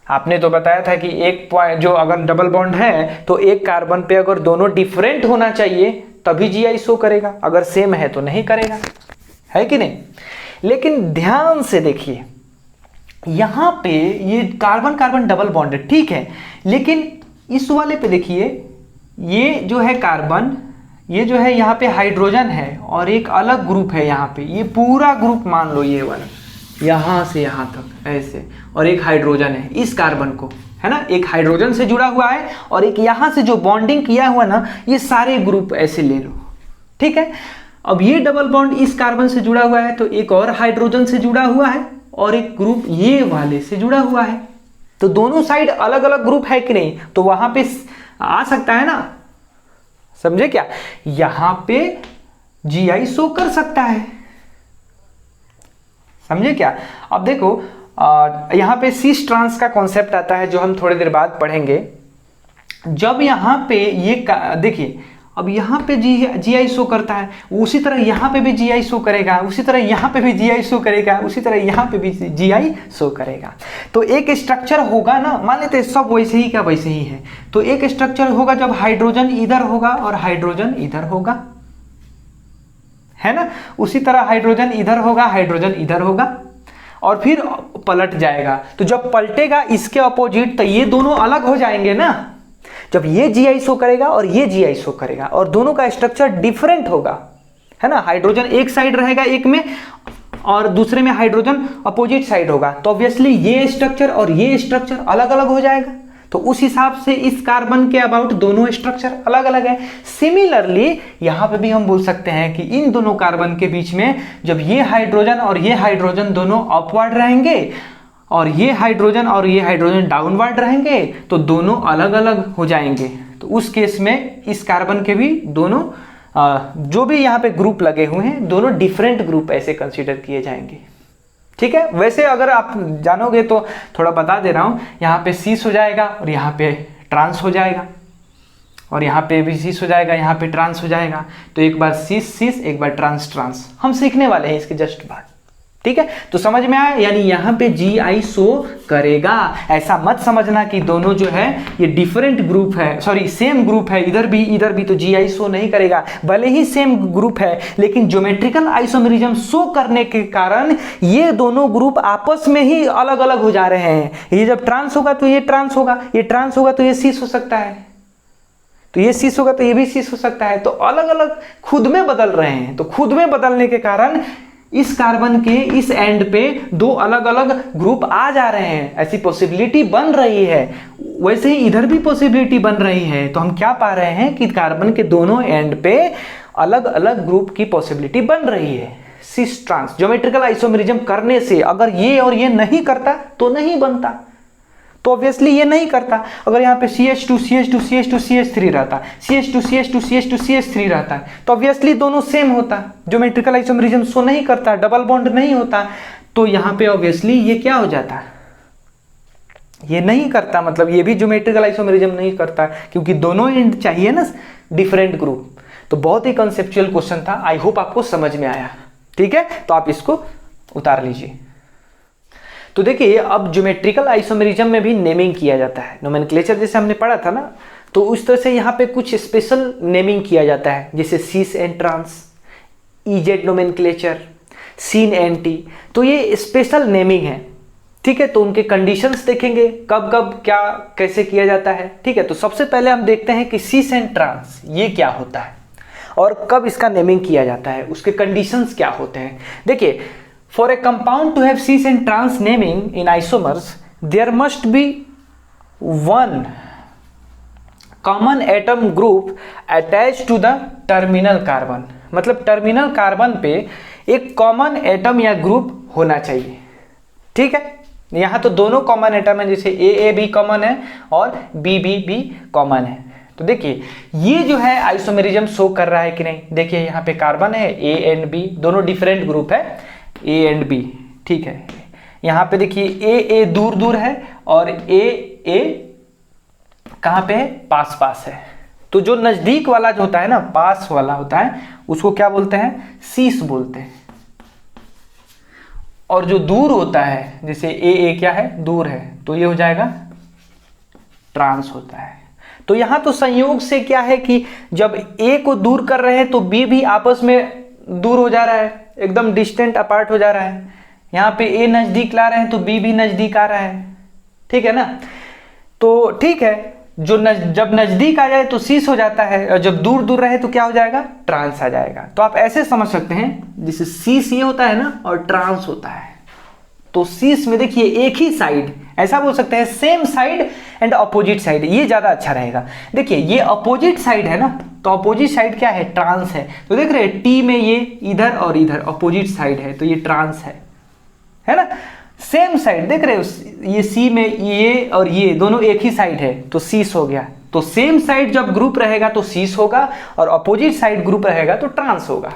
आपने तो बताया था कि एक पॉइंट जो अगर डबल बॉन्ड है तो एक कार्बन पे अगर दोनों डिफरेंट होना चाहिए तभी जीआई शो करेगा, अगर सेम है तो नहीं करेगा, है कि नहीं। लेकिन ध्यान से देखिए, यहाँ पे ये कार्बन डबल बॉन्ड है, ठीक है, लेकिन इस वाले पे देखिए ये जो है कार्बन, ये जो है यहाँ पे हाइड्रोजन है और एक अलग ग्रुप है यहाँ पे, ये पूरा ग्रुप मान लो ये वाला यहाँ से यहाँ तक ऐसे, और एक हाइड्रोजन है इस कार्बन को, है ना, एक हाइड्रोजन से जुड़ा हुआ है और एक यहाँ से जो बॉन्डिंग किया हुआ ना, ये सारे ग्रुप ऐसे ले लो, ठीक है। अब ये डबल बॉन्ड इस कार्बन से जुड़ा हुआ है तो एक और हाइड्रोजन से जुड़ा हुआ है और एक ग्रुप ये वाले से जुड़ा हुआ है, तो दोनों साइड अलग अलग ग्रुप है कि नहीं, तो वहां पे आ सकता है ना, समझे क्या, यहां पे जीआई शो कर सकता है, समझे क्या। अब देखो यहां पे सिस ट्रांस का कॉन्सेप्ट आता है जो हम थोड़ी देर बाद पढ़ेंगे। जब यहां पे ये देखिए, अब यहाँ पे जीआई शो करता है, उसी तरह यहाँ पे भी जीआई शो करेगा, उसी तरह यहाँ पे भी जीआई शो करेगा, उसी तरह यहाँ पे भी जीआई शो करेगा। तो एक स्ट्रक्चर होगा ना, मान लेते हैं सब वैसे ही का वैसे ही है, तो एक स्ट्रक्चर होगा जब हाइड्रोजन इधर होगा और हाइड्रोजन इधर होगा, है ना, उसी तरह हाइड्रोजन इधर होगा, हाइड्रोजन इधर होगा और फिर पलट जाएगा। तो जब पलटेगा इसके अपोजिट तो ये दोनों अलग हो जाएंगे ना, जब ये जीआई शो करेगा और ये जीआई शो करेगा और दोनों का स्ट्रक्चर डिफरेंट होगा, है ना, हाइड्रोजन एक साइड रहेगा एक में और दूसरे में हाइड्रोजन अपोजिट साइड होगा, तो ऑब्वियसली ये स्ट्रक्चर और ये स्ट्रक्चर अलग अलग हो जाएगा। तो उस हिसाब से इस कार्बन के अबाउट दोनों स्ट्रक्चर अलग अलग है। सिमिलरली यहाँ पे भी हम बोल सकते हैं कि इन दोनों कार्बन के बीच में जब ये हाइड्रोजन और ये हाइड्रोजन दोनों अपवर्ड रहेंगे और ये हाइड्रोजन डाउनवर्ड रहेंगे तो दोनों अलग अलग हो जाएंगे। तो उस केस में इस कार्बन के भी दोनों जो भी यहाँ पे ग्रुप लगे हुए हैं दोनों डिफरेंट ग्रुप ऐसे कंसीडर किए जाएंगे, ठीक है, वैसे अगर आप जानोगे तो थोड़ा बता दे रहा हूँ, यहाँ पे सीस हो जाएगा और यहाँ पे ट्रांस हो जाएगा, और यहाँ पे भी सीस हो जाएगा, यहाँ पे ट्रांस हो जाएगा। तो एक बार सीस सीस, एक बार ट्रांस ट्रांस, हम सीखने वाले हैं इसके जस्ट बाद। ठीक है, तो समझ में आया, यानी यहाँ पे जी आई शो करेगा। ऐसा मत समझना कि दोनों जो है ये डिफरेंट ग्रुप है, सॉरी सेम ग्रुप है, इधर भी तो जी आई शो नहीं करेगा। भले ही सेम ग्रुप है, लेकिन ज्योमेट्रिकल आइसोमेरिज्म शो करने के कारण ये दोनों ग्रुप आपस में ही अलग अलग हो जा रहे हैं। ये जब ट्रांस होगा तो ये ट्रांस होगा, ये ट्रांस होगा तो ये सीस हो सकता है, तो ये सीस होगा तो ये भी सीस हो सकता है। तो अलग अलग खुद में बदल रहे हैं। तो खुद में बदलने के कारण इस कार्बन के इस एंड पे दो अलग अलग ग्रुप आ जा रहे हैं, ऐसी पॉसिबिलिटी बन रही है। वैसे ही इधर भी पॉसिबिलिटी बन रही है। तो हम क्या पा रहे हैं कि कार्बन के दोनों एंड पे अलग अलग ग्रुप की पॉसिबिलिटी बन रही है। सिस ट्रांस ज्योमेट्रिकल आइसोमेरिज्म करने से अगर ये और ये नहीं करता तो नहीं बनता, तो ऑब्वियसली ये नहीं करता। अगर यहाँ पे CH2 CH2 CH2 CH3 रहता, CH2 CH2 CH2 CH3 रहता है, तो ऑब्वियसली दोनों सेम होता। ज्योमेट्रिकल आइसोमेरिज्म शो नहीं करता, डबल बॉन्ड नहीं होता। तो यहाँ पे ऑब्वियसली ये क्या हो जाता, ये नहीं करता, मतलब ये भी ज्योमेट्रिकल आइसोमेरिज्म नहीं करता, क्योंकि दोनों एंड चाहिए ना डिफरेंट ग्रुप। तो बहुत ही कंसेप्चुअल क्वेश्चन था, आई होप आपको समझ में आया। ठीक है, तो आप इसको उतार लीजिए। तो देखिए, अब ज्योमेट्रिकल आइसोमेरिज्म में भी नेमिंग किया जाता है। नोमेनक्लेचर जैसे हमने पढ़ा था ना, तो उस तरह से यहाँ पे कुछ स्पेशल नेमिंग किया जाता है, जैसे cis and trans, EZ nomenclature, syn and टी। तो ये स्पेशल नेमिंग है। ठीक है, तो उनके कंडीशंस देखेंगे, कब कब क्या कैसे किया जाता है। ठीक है, तो सबसे पहले हम देखते हैं कि सीस एंड ट्रांस ये क्या होता है और कब इसका नेमिंग किया जाता है, उसके कंडीशंस क्या होते हैं। देखिए, for a compound to have cis and trans naming in isomers, there must be one common atom group attached to the terminal carbon। मतलब टर्मिनल कार्बन पे एक कॉमन एटम या ग्रुप होना चाहिए। ठीक है, यहाँ तो दोनों कॉमन एटम है, जैसे ए भी कॉमन है और बी भी कॉमन है। तो देखिए, ये जो है आइसोमेरिज्म शो कर रहा है कि नहीं। देखिए, यहाँ पे कार्बन है, ए एंड बी दोनों डिफरेंट ग्रुप है, ए एंड बी। ठीक है, यहाँ पे देखिए ए दूर दूर है और ए कहाँ पे है, पास पास है। तो जो नजदीक वाला जो होता है ना, पास वाला होता है, उसको क्या बोलते हैं, सीस बोलते हैं। और जो दूर होता है, जैसे ए क्या है, दूर है, तो ये हो जाएगा ट्रांस होता है। तो यहाँ तो संयोग से क्या है कि जब ए को दूर कर रहे हैं तो बी भी आपस में दूर हो जा रहा है, एकदम डिस्टेंट अपार्ट हो जा रहा है। यहाँ पे ए नजदीक ला रहे हैं तो बी भी नजदीक आ रहा है। ठीक है ना, तो ठीक है, जो जब नजदीक आ जाए तो सीस हो जाता है, और जब दूर दूर रहे तो क्या हो जाएगा, ट्रांस आ जाएगा। तो आप ऐसे समझ सकते हैं, जैसे सीस ये होता है ना और ट्रांस होता है। तो सीस में देखिए एक ही साइड, ऐसा बोल सकते हैं same side and opposite side, ये ज्यादा अच्छा रहेगा। देखिए, ये अपोजिट साइड है ना, तो अपोजिट साइड क्या है, ट्रांस है। तो देख रहे हैं टी में ये इधर और इधर अपोजिट साइड है, तो ये ट्रांस है ना। सेम साइड देख रहे हो, ये सी में ये और ये दोनों एक ही साइड है, तो सीस हो गया। तो सेम साइड जब ग्रुप रहेगा तो सीस होगा, और अपोजिट साइड ग्रुप रहेगा तो ट्रांस होगा।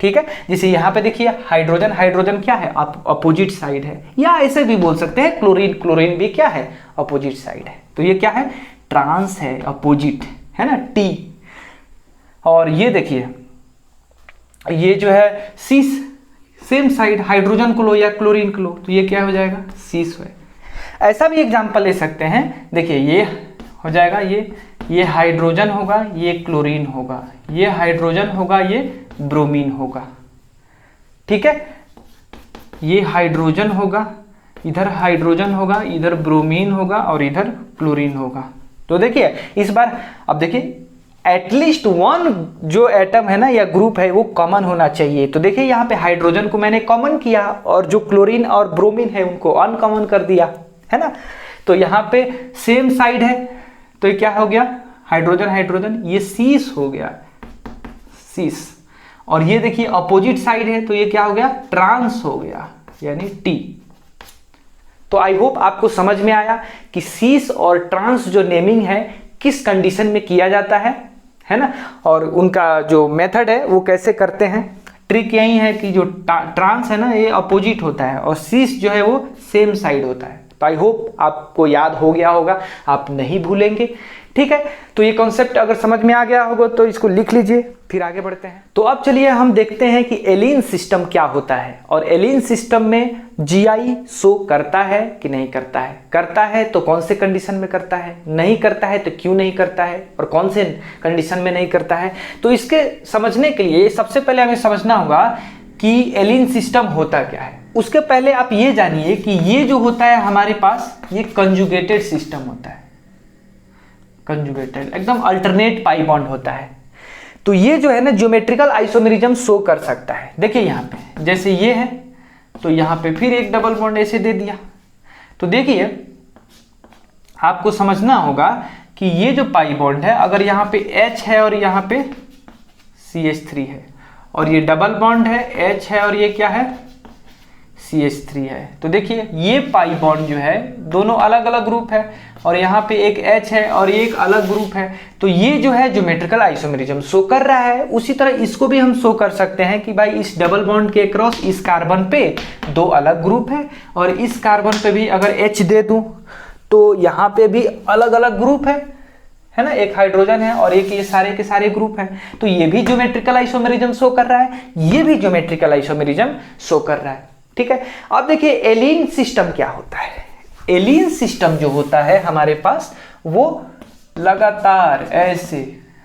ठीक है, जैसे यहाँ पे देखिए हाइड्रोजन, हाइड्रोजन क्या है, अपोजिट साइड है, या ऐसे भी बोल सकते हैं क्लोरीन, क्लोरीन भी क्या है, अपोजिट साइड है। तो ये क्या है, ट्रांस है, अपोजिट है ना, टी। और ये देखिए, ये जो है सीस, सेम साइड, हाइड्रोजन को लो या क्लोरीन को लो, तो ये क्या हो जाएगा, सीस है। ऐसा भी एग्जांपल ले सकते हैं, देखिए ये हो जाएगा, ये हाइड्रोजन होगा, ये क्लोरीन होगा, ये हाइड्रोजन होगा, ये ब्रोमीन होगा। ठीक है, ये हाइड्रोजन होगा, इधर हाइड्रोजन होगा, इधर ब्रोमीन होगा और इधर क्लोरीन होगा। तो देखिए इस बार, अब देखिए एटलीस्ट वन जो एटम है ना या ग्रुप है वो कॉमन होना चाहिए। तो देखिए यहाँ पे हाइड्रोजन को मैंने कॉमन किया और जो क्लोरीन और ब्रोमीन है उनको अनकॉमन कर दिया, है ना। तो यहाँ पे सेम साइड है, तो ये क्या हो गया, हाइड्रोजन हाइड्रोजन, ये सीस हो गया, सीस। और ये देखिए अपोजिट साइड है, तो ये क्या हो गया, ट्रांस हो गया, यानी टी। तो आई होप आपको समझ में आया कि सीस और ट्रांस जो नेमिंग है किस कंडीशन में किया जाता है ना, और उनका जो मेथड है वो कैसे करते हैं। ट्रिक यही है कि जो ट्रांस है ना ये अपोजिट होता है और सिस जो है वो सेम साइड होता है। तो आई होप आपको याद हो गया होगा, आप नहीं भूलेंगे। ठीक है, तो ये कॉन्सेप्ट अगर समझ में आ गया होगा तो इसको लिख लीजिए, फिर आगे बढ़ते हैं। तो अब चलिए हम देखते हैं कि एलिन सिस्टम क्या होता है और एलिन सिस्टम में जीआई शो करता है कि नहीं करता है। करता है तो कौन से कंडीशन में करता है, नहीं करता है तो क्यों नहीं करता है और कौन से कंडीशन में नहीं करता है। तो इसके समझने के लिए सबसे पहले हमें समझना होगा कि एलिन सिस्टम होता क्या है। उसके पहले आप ये जानिए कि ये जो होता है हमारे पास ये कंजुगेटेड सिस्टम होता है। कंजुगेटेड एकदम अल्टरनेट पाई बॉन्ड होता है। तो ये जो है ना ज्योमेट्रिकल आइसोमेरिज्म शो कर सकता है। देखिए यहाँ पे जैसे ये है तो यहाँ पे फिर एक डबल बॉन्ड ऐसे दे दिया। तो देखिए आपको समझना होगा कि ये जो पाई बॉन्ड है अगर यहाँ पे H है और यहाँ पे CH3 है और ये डबल बॉन्ड है H है और ये क्या है CH3 है। तो देखिए ये पाई बॉन्ड जो है दोनों अलग अलग ग्रुप है और यहाँ पे एक H है और ये एक अलग ग्रुप है। तो ये जो है ज्योमेट्रिकल आइसोमेरिज्म शो कर रहा है। उसी तरह इसको भी हम शो कर सकते हैं कि भाई इस डबल बॉन्ड के अक्रॉस इस कार्बन पे दो अलग ग्रुप है और इस कार्बन पे भी अगर H दे दूं तो यहाँ पे भी अलग अलग ग्रुप है ना, एक हाइड्रोजन है और एक ये सारे के सारे ग्रुप हैं। तो ये भी ज्योमेट्रिकल आइसोमेरिज्म शो कर रहा है, ये भी ज्योमेट्रिकल आइसोमेरिज्म शो कर रहा है। ठीक है, अब देखिए एलिन सिस्टम क्या होता है। एलिन सिस्टम जो होता है हमारे पास वो लगातार ऐसे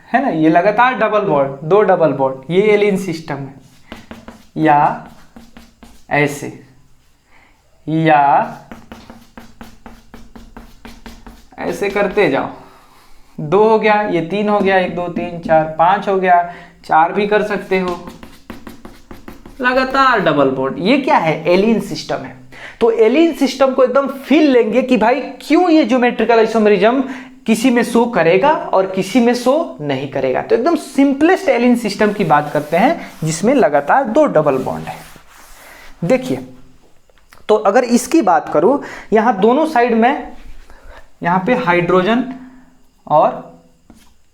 है ना, ये लगातार डबल बॉन्ड, दो डबल बॉन्ड, ये एलिन सिस्टम है, या ऐसे या ऐसे करते जाओ। दो हो गया, ये तीन हो गया, एक दो तीन चार पांच हो गया, चार भी कर सकते हो, लगातार डबल बॉन्ड। ये क्या है, एलिन सिस्टम है। तो एलिन सिस्टम को एकदम फील लेंगे कि भाई क्यों ये ज्योमेट्रिकल आइसोमेरिज्म किसी में शो करेगा और किसी में शो नहीं करेगा। तो एकदम सिंपलेस्ट एलिन सिस्टम की बात करते हैं जिसमें लगातार दो डबल बॉन्ड है। देखिए तो अगर इसकी बात करूं, यहां दोनों साइड में यहां पे हाइड्रोजन और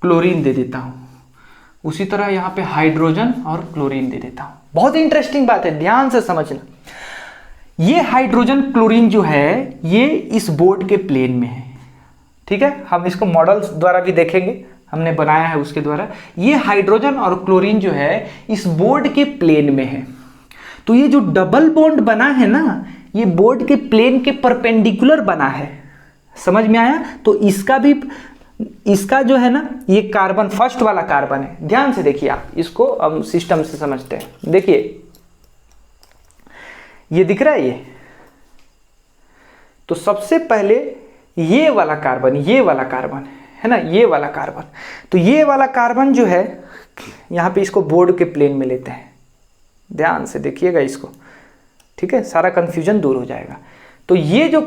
क्लोरीन दे देता हूं, उसी तरह यहां पे हाइड्रोजन और क्लोरीन दे देता हूं। बहुत इंटरेस्टिंग बात है, ध्यान से समझना। ये हाइड्रोजन क्लोरीन जो है ये इस बोर्ड के प्लेन में है। ठीक है, हम इसको मॉडल्स द्वारा भी देखेंगे, हमने बनाया है उसके द्वारा। ये हाइड्रोजन और क्लोरीन जो है इस बोर्ड के प्लेन में है। तो ये जो डबल बॉन्ड बना है ना, ये बोर्ड के प्लेन के परपेंडिकुलर बना है। समझ में आया? तो इसका भी, इसका जो है ना ये कार्बन फर्स्ट वाला कार्बन है। ध्यान से देखिए, आप इसको हम सिस्टम से समझते हैं। देखिए ये दिख रहा है ये, तो सबसे पहले ये वाला कार्बन, ये वाला कार्बन है ना, ये वाला कार्बन। तो ये वाला कार्बन जो है यहाँ पे इसको बोर्ड के प्लेन में लेते हैं। ध्यान से देखिएगा इसको, ठीक है, सारा कंफ्यूजन दूर हो जाएगा। तो ये जो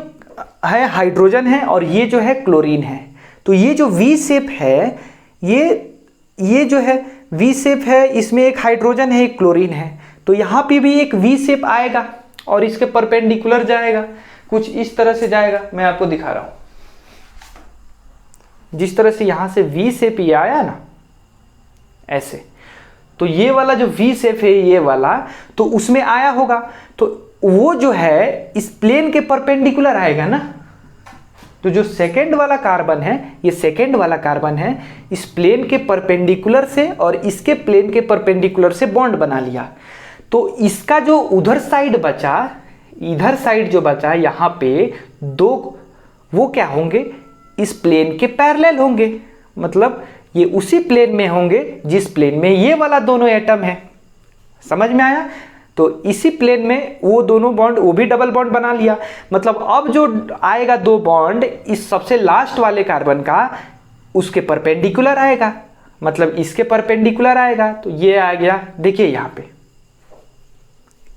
है हाइड्रोजन है और ये जो है क्लोरीन है। तो ये जो वी शेप है, ये जो है वी शेप है, इसमें एक हाइड्रोजन है एक क्लोरीन है। तो यहाँ पे भी एक वी शेप आएगा और इसके परपेंडिकुलर जाएगा, कुछ इस तरह से जाएगा। मैं आपको दिखा रहा हूं, जिस तरह से यहां से वी शेप ये आया ना ऐसे, तो ये वाला जो वी शेप है ये वाला, तो उसमें आया होगा। तो वो जो है इस प्लेन के परपेंडिकुलर आएगा ना। तो जो सेकंड वाला कार्बन है, ये सेकंड वाला कार्बन है, इस प्लेन के परपेंडिकुलर से और इसके प्लेन के परपेंडिकुलर से बॉन्ड बना लिया। तो इसका जो उधर साइड बचा, इधर साइड जो बचा यहाँ पे दो, वो क्या होंगे, इस प्लेन के पैरेलल होंगे। मतलब ये उसी प्लेन में होंगे जिस प्लेन में ये वाला दोनों एटम है। समझ में आया? तो इसी प्लेन में वो दोनों बॉन्ड, वो भी डबल बॉन्ड बना लिया। मतलब अब जो आएगा दो बॉन्ड इस सबसे लास्ट वाले कार्बन का, उसके परपेंडिकुलर आएगा, मतलब इसके परपेंडिकुलर आएगा। तो ये आ गया, देखिए यहाँ पे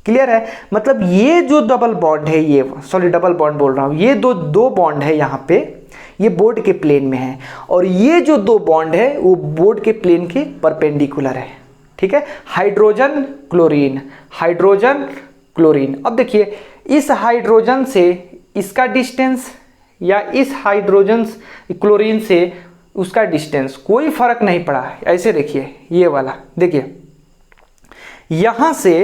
क्लियर है। मतलब ये जो डबल बॉन्ड है, ये सॉरी डबल बॉन्ड बोल रहा हूं, ये दो बॉन्ड है यहाँ पे, ये बोर्ड के प्लेन में है, और ये जो दो बॉन्ड है वो बोर्ड के प्लेन के परपेंडिकुलर है। ठीक है, हाइड्रोजन क्लोरीन, हाइड्रोजन क्लोरीन। अब देखिए इस हाइड्रोजन से इसका डिस्टेंस या इस हाइड्रोजन क्लोरीन से उसका डिस्टेंस कोई फर्क नहीं पड़ा। ऐसे देखिए ये वाला, देखिए यहां से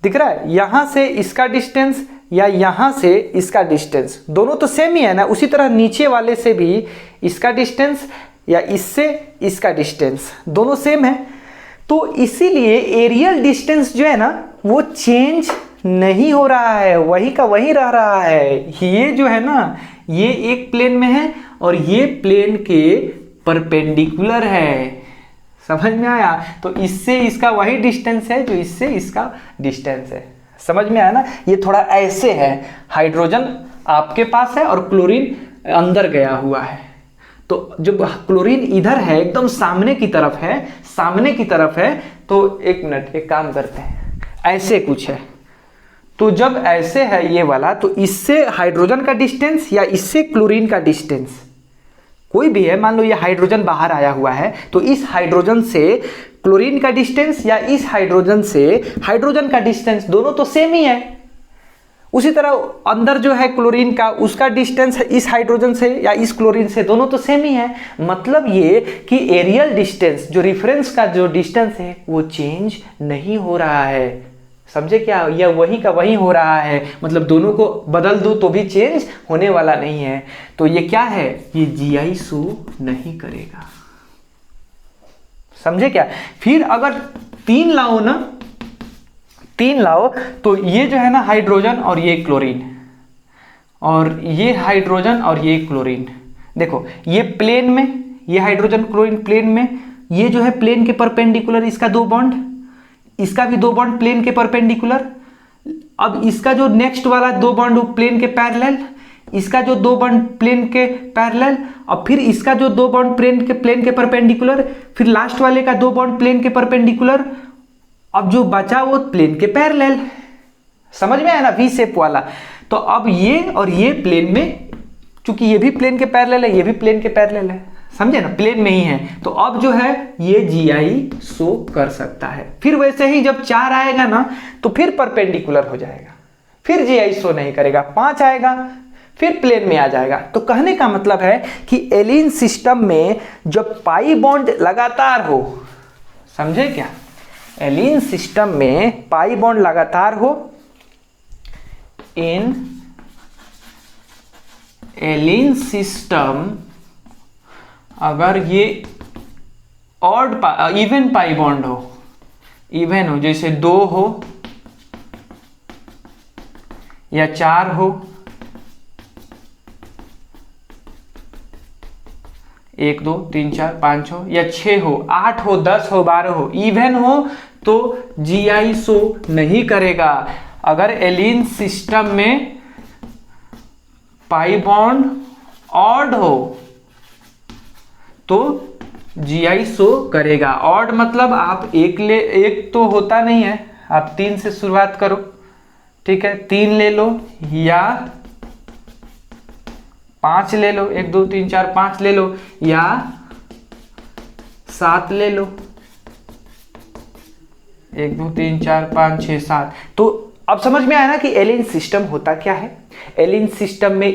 दिख रहा है, यहां से इसका डिस्टेंस या यहां से इसका डिस्टेंस दोनों तो सेम ही है ना। उसी तरह नीचे वाले से भी इसका डिस्टेंस या इससे इसका डिस्टेंस दोनों सेम है। तो इसीलिए एरियल डिस्टेंस जो है ना वो चेंज नहीं हो रहा है, वही का वही रह रहा है। ये जो है ना ये एक प्लेन में है और ये प्लेन के परपेंडिकुलर है। समझ में आया? तो इससे इसका वही डिस्टेंस है जो इससे इसका डिस्टेंस है। समझ में आया ना? ये थोड़ा ऐसे है, हाइड्रोजन आपके पास है और क्लोरीन अंदर गया हुआ है। तो जब क्लोरीन इधर है, एकदम सामने की तरफ है, सामने की तरफ है, तो एक मिनट एक काम करते हैं, ऐसे कुछ है। तो जब ऐसे है ये वाला, तो इससे हाइड्रोजन का डिस्टेंस या इससे क्लोरीन का डिस्टेंस कोई भी है, मान लो ये हाइड्रोजन बाहर आया हुआ है, तो इस हाइड्रोजन से क्लोरीन का डिस्टेंस या इस हाइड्रोजन से हाइड्रोजन का डिस्टेंस दोनों तो सेम ही है। उसी तरह अंदर जो है क्लोरीन का, उसका डिस्टेंस इस हाइड्रोजन से या इस क्लोरीन से दोनों तो सेम ही है। मतलब ये कि एरियल डिस्टेंस जो रिफरेंस का जो डिस्टेंस है वो चेंज नहीं हो रहा है। समझे क्या? यह वही का वही हो रहा है, मतलब दोनों को बदल दो तो भी चेंज होने वाला नहीं है। तो ये क्या है? ये GI शो नहीं करेगा। समझे क्या? फिर अगर 3 लाओ ना, 3 लाओ, तो ये जो है ना हाइड्रोजन और ये क्लोरीन, और ये हाइड्रोजन और ये क्लोरीन, देखो ये प्लेन में, ये हाइड्रोजन क्लोरीन प्लेन में, ये जो है प्लेन के परपेंडिकुलर इसका 2 बॉन्ड, इसका भी 2 बॉन्ड प्लेन के परपेंडिकुलर। अब इसका जो नेक्स्ट वाला 2 बॉन्ड प्लेन के पैरेलल, इसका जो 2 बॉन्ड प्लेन के पैरेलल, और फिर इसका जो 2 बॉन्ड प्लेन के परपेंडिकुलर, फिर लास्ट वाले का 2 बॉन्ड प्लेन के परपेंडिकुलर। अब जो बचा वो प्लेन के पैरेलल। समझ में आया ना? वी शेप वाला। तो अब ये और ये प्लेन में, चूंकि ये भी प्लेन के पैरेलल है, ये भी प्लेन के पैरेलल है, समझे ना? प्लेन में ही है। तो अब जो है ये GI शो कर सकता है। फिर वैसे ही जब 4 आएगा ना तो फिर परपेंडिकुलर हो जाएगा, फिर GI शो नहीं करेगा। 5 आएगा फिर प्लेन में आ जाएगा। तो कहने का मतलब है कि एलिन सिस्टम में जब पाई बॉन्ड लगातार हो, समझे क्या? एलिन सिस्टम में पाई बॉन्ड लगातार हो, इन एलिन सिस्टम अगर ये ऑड इवन पाई बॉन्ड हो, इवन हो, जैसे 2 हो या 4 हो, 1 2 3 4 5 हो या 6 हो, 8 हो, 10 हो, 12 हो, इवन हो तो GI शो नहीं करेगा। अगर एलिन सिस्टम में पाई बॉन्ड ऑड हो तो GI शो करेगा। ऑड मतलब आप एक तो होता नहीं है, आप 3 से शुरुआत करो, ठीक है? 3 ले लो या 5 ले लो, 1 2 3 4 5 ले लो, या 7 ले लो, 1 2 3 4 5 6 7। तो अब समझ में आया ना कि एलिन सिस्टम होता क्या है। एलिन सिस्टम में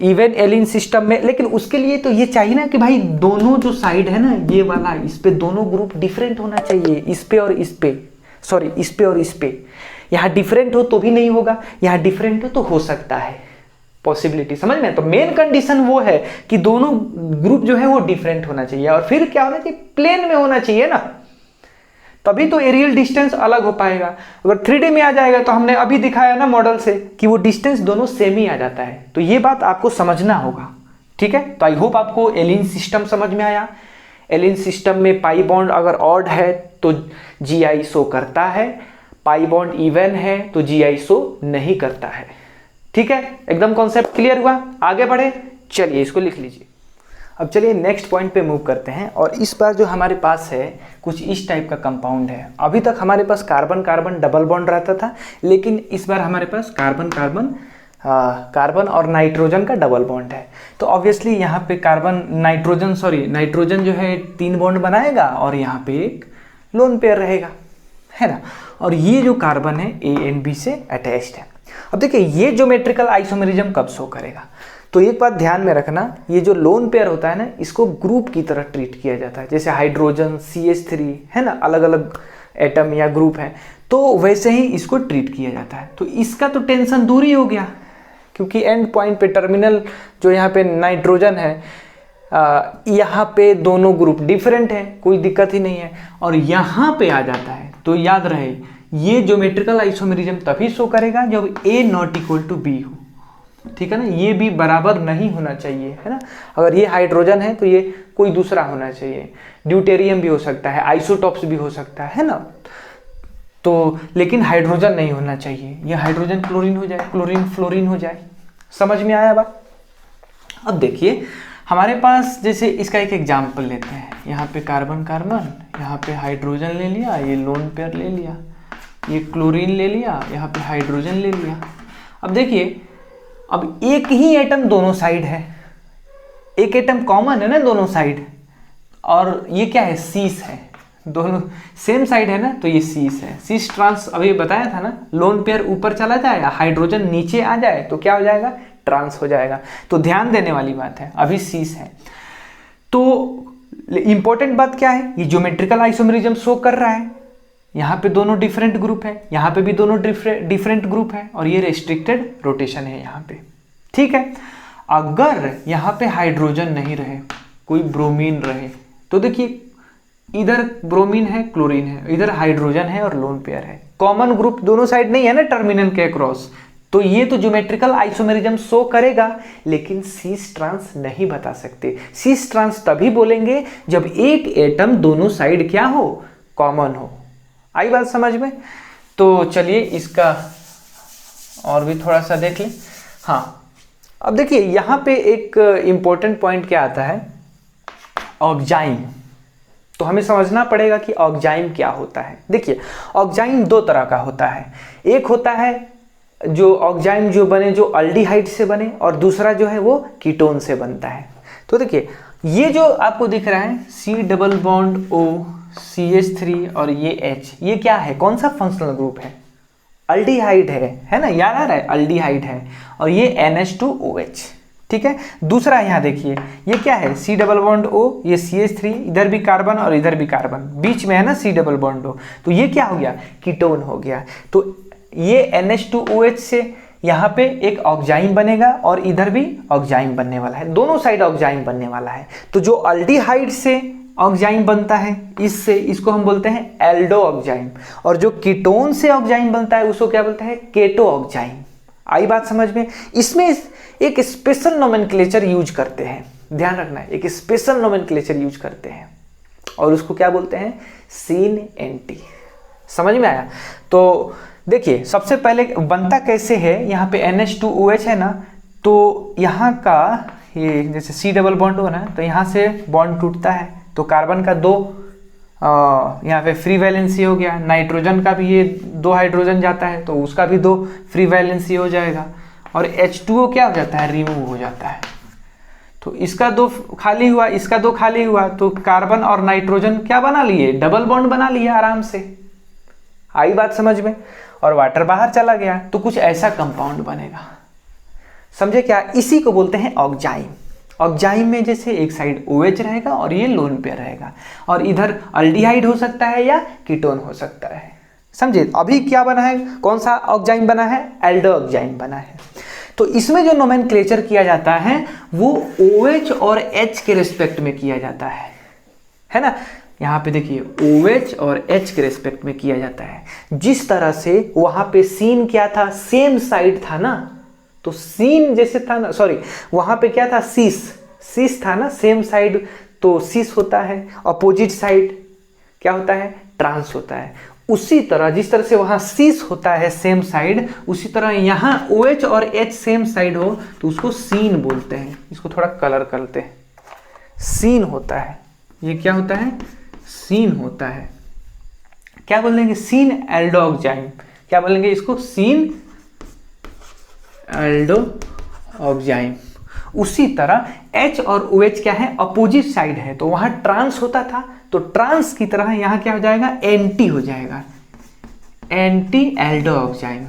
इवन एलिन सिस्टम में, लेकिन उसके लिए तो ये चाहिए ना कि भाई दोनों जो साइड है ना, ये वाला, इस पे दोनों ग्रुप डिफरेंट होना चाहिए, इस पे और इस पे, सॉरी इस पे और इस पे। यहाँ डिफरेंट हो तो भी नहीं होगा, यहाँ डिफरेंट हो तो हो सकता है, पॉसिबिलिटी। समझ में? तो मेन कंडीशन वो है कि दोनों ग्रुप जो है वो डिफरेंट होना चाहिए, और फिर क्या होना चाहिए? प्लेन में होना चाहिए ना, तभी तो एरियल डिस्टेंस अलग हो पाएगा। अगर 3D में आ जाएगा तो हमने अभी दिखाया ना मॉडल से कि वो डिस्टेंस दोनों सेम ही आ जाता है। तो ये बात आपको समझना होगा, ठीक है? तो आई होप आपको एलिन सिस्टम समझ में आया। एलिन सिस्टम में पाई बॉन्ड अगर ऑड है तो GI शो करता है, पाई बॉन्ड इवन है तो GI शो नहीं करता है, ठीक है? एकदम कॉन्सेप्ट क्लियर हुआ? आगे बढ़े, चलिए इसको लिख लीजिए। अब चलिए नेक्स्ट पॉइंट पे मूव करते हैं, और इस बार जो हमारे पास है कुछ इस टाइप का कंपाउंड है। अभी तक हमारे पास कार्बन कार्बन डबल बॉन्ड रहता था, लेकिन इस बार हमारे पास कार्बन कार्बन कार्बन और नाइट्रोजन का डबल बॉन्ड है। तो ऑब्वियसली यहाँ पे नाइट्रोजन जो है 3 बॉन्ड बनाएगा और यहाँ पे एक लोन पेयर रहेगा, है ना? और ये जो कार्बन है A एंड B से अटैच्ड है। अब देखिए ये ज्योमेट्रिकल आइसोमेरिज्म कब शो करेगा? तो एक बात ध्यान में रखना, ये जो लोन पेयर होता है ना, इसको ग्रुप की तरह ट्रीट किया जाता है। जैसे हाइड्रोजन CH3 है ना, अलग अलग एटम या ग्रुप है, तो वैसे ही इसको ट्रीट किया जाता है। तो इसका तो टेंशन दूर ही हो गया, क्योंकि एंड पॉइंट पे टर्मिनल जो यहाँ पे नाइट्रोजन है, यहाँ पे दोनों ग्रुप डिफरेंट है, कोई दिक्कत ही नहीं है। और यहाँ पे आ जाता है तो याद रहे, ये ज्योमेट्रिकल आइसोमेरिज्म तभी शो करेगा जब A not equal to B हो, ठीक है ना। ये भी बराबर नहीं होना चाहिए, है ना। अगर ये हाइड्रोजन है तो ये कोई दूसरा होना चाहिए, ड्यूटेरियम भी हो सकता है, आइसोटॉप्स भी हो सकता है ना। तो लेकिन हाइड्रोजन नहीं होना चाहिए, ये हाइड्रोजन क्लोरीन हो जाए, क्लोरीन फ्लोरीन हो जाए। समझ में आया बात। अब देखिए हमारे पास, जैसे इसका एक एग्जाम्पल लेते हैं, यहाँ पे कार्बन कार्बन, यहाँ पे हाइड्रोजन ले लिया, ये लोन पेयर ले लिया, ये क्लोरीन ले लिया, यहाँ पे हाइड्रोजन ले लिया। अब देखिए, अब एक ही एटम दोनों साइड है, एक एटम कॉमन है ना दोनों साइड, और ये क्या है, सीस है, दोनों सेम साइड है ना, तो ये सीस है। सीस ट्रांस, अभी बताया था ना, लोन पेयर ऊपर चला जाए, हाइड्रोजन नीचे आ जाए तो क्या हो जाएगा, ट्रांस हो जाएगा। तो ध्यान देने वाली बात है, अभी सीस है। तो इंपॉर्टेंट बात क्या है, ये ज्योमेट्रिकल आइसोमेरिज्म शो कर रहा है। यहाँ पे दोनों डिफरेंट ग्रुप है, यहाँ पे भी दोनों डिफरेंट ग्रुप है, और ये रेस्ट्रिक्टेड रोटेशन है यहाँ पे, ठीक है। अगर यहाँ पे हाइड्रोजन नहीं रहे, कोई ब्रोमीन रहे, तो देखिए इधर ब्रोमीन है, क्लोरीन है, इधर हाइड्रोजन है और लोन पेयर है, कॉमन ग्रुप दोनों साइड नहीं है ना टर्मिनल के अक्रॉस, तो ये तो ज्योमेट्रिकल आइसोमेरिज्म शो करेगा, लेकिन सीस ट्रांस नहीं बता सकते। सीस ट्रांस तभी बोलेंगे जब एक एटम दोनों साइड क्या हो, कॉमन हो। आई बात समझ में। तो चलिए इसका और भी थोड़ा सा देख लें। हाँ, अब देखिए यहाँ पे एक इम्पोर्टेंट पॉइंट क्या आता है, ऑक्जाइम। तो हमें समझना पड़ेगा कि ऑक्जाइम क्या होता है। देखिए ऑक्जाइम दो तरह का होता है, एक होता है जो ऑक्जाइम जो बने जो अल्डिहाइड से बने, और दूसरा जो है वो कीटोन से बनता है। तो देखिए ये जो आपको दिख रहा है C double bond O CH3 और ये H, ये क्या है, कौन सा फंक्शनल ग्रुप है, अल्डिहाइड है ना, याद आ रहा है, अल्डिहाइड है। और ये NH2OH, ठीक है। दूसरा यहाँ देखिए ये क्या है, C डबल बॉन्ड O, ये CH3, इधर भी कार्बन और इधर भी कार्बन, बीच में है ना C डबल बॉन्ड O, तो ये क्या हो गया, कीटोन हो गया। तो ये NH2OH से यहाँ पे एक ऑक्जाइम बनेगा और इधर भी ऑक्जाइम बनने वाला है, दोनों साइड ऑक्जाइम बनने वाला है। तो जो अल्डिहाइड से ऑक्जाइम बनता है इससे, इसको हम बोलते हैं एल्डो ऑक्जाइम, और जो कीटोन से ऑक्जाइम बनता है उसको क्या बोलते हैं, केटो ऑक्जाइम। आई बात समझ में। इसमें एक स्पेशल नोमेनक्लेचर यूज करते हैं, ध्यान रखना है, एक स्पेशल नोमेनक्लेचर यूज करते हैं और उसको क्या बोलते हैं, सीन एंटी। समझ में आया। तो देखिए सबसे पहले बनता कैसे है, यहाँ पे NH2OH है ना, तो यहाँ का ये जैसे C डबल बॉन्ड हो ना, तो यहाँ से बॉन्ड टूटता है, तो कार्बन का दो यहाँ पे फ्री वैलेंसी हो गया, नाइट्रोजन का भी ये दो हाइड्रोजन जाता है तो उसका भी दो फ्री वैलेंसी हो जाएगा, और H2O क्या हो जाता है, रिमूव हो जाता है। तो इसका दो खाली हुआ, इसका दो खाली हुआ, तो कार्बन और नाइट्रोजन क्या बना लिए, डबल बॉन्ड बना लिया आराम से। आई बात समझ में। और वाटर बाहर चला गया तो कुछ ऐसा कंपाउंड बनेगा, समझे क्या। इसी को बोलते हैं ऑक्जाइम। ऑक्जाइम में जैसे एक साइड OH रहेगा और ये लोन पेयर रहेगा, और इधर अल्डिहाइड हो सकता है या कीटोन हो सकता है, समझे। अभी क्या बना है, कौन सा ऑक्जाइम बना है, एल्डो ऑक्जाइम बना है। तो इसमें जो नोमेनक्लेचर किया जाता है वो OH और H के रिस्पेक्ट में किया जाता है ना। यहाँ पे देखिए OH और H के रेस्पेक्ट में किया जाता है। जिस तरह से वहां पे सीन क्या था, सेम साइड था ना, तो सीन जैसे था ना, सॉरी वहां पे क्या था, सीस था ना, सेम साइड, तो सीस होता है, अपोजिट साइड क्या होता है, ट्रांस होता है। उसी तरह जिस तरह से वहां सीस होता है सेम साइड, उसी तरह यहाँ OH और H सेम साइड हो तो उसको सीन बोलते हैं। इसको थोड़ा कलर करते हैं, सीन होता है, ये क्या होता है, सीन होता है। क्या बोलेंगे, सीन एल्डो ऑक्जाइम, क्या बोलेंगे इसको, सीन एल्डो ऑक्जाइम। उसी तरह H और OH क्या है, अपोजिट साइड है, तो वहां ट्रांस होता था, तो ट्रांस की तरह यहां क्या हो जाएगा, एंटी हो जाएगा, एंटी एल्डो ऑक्जाइम।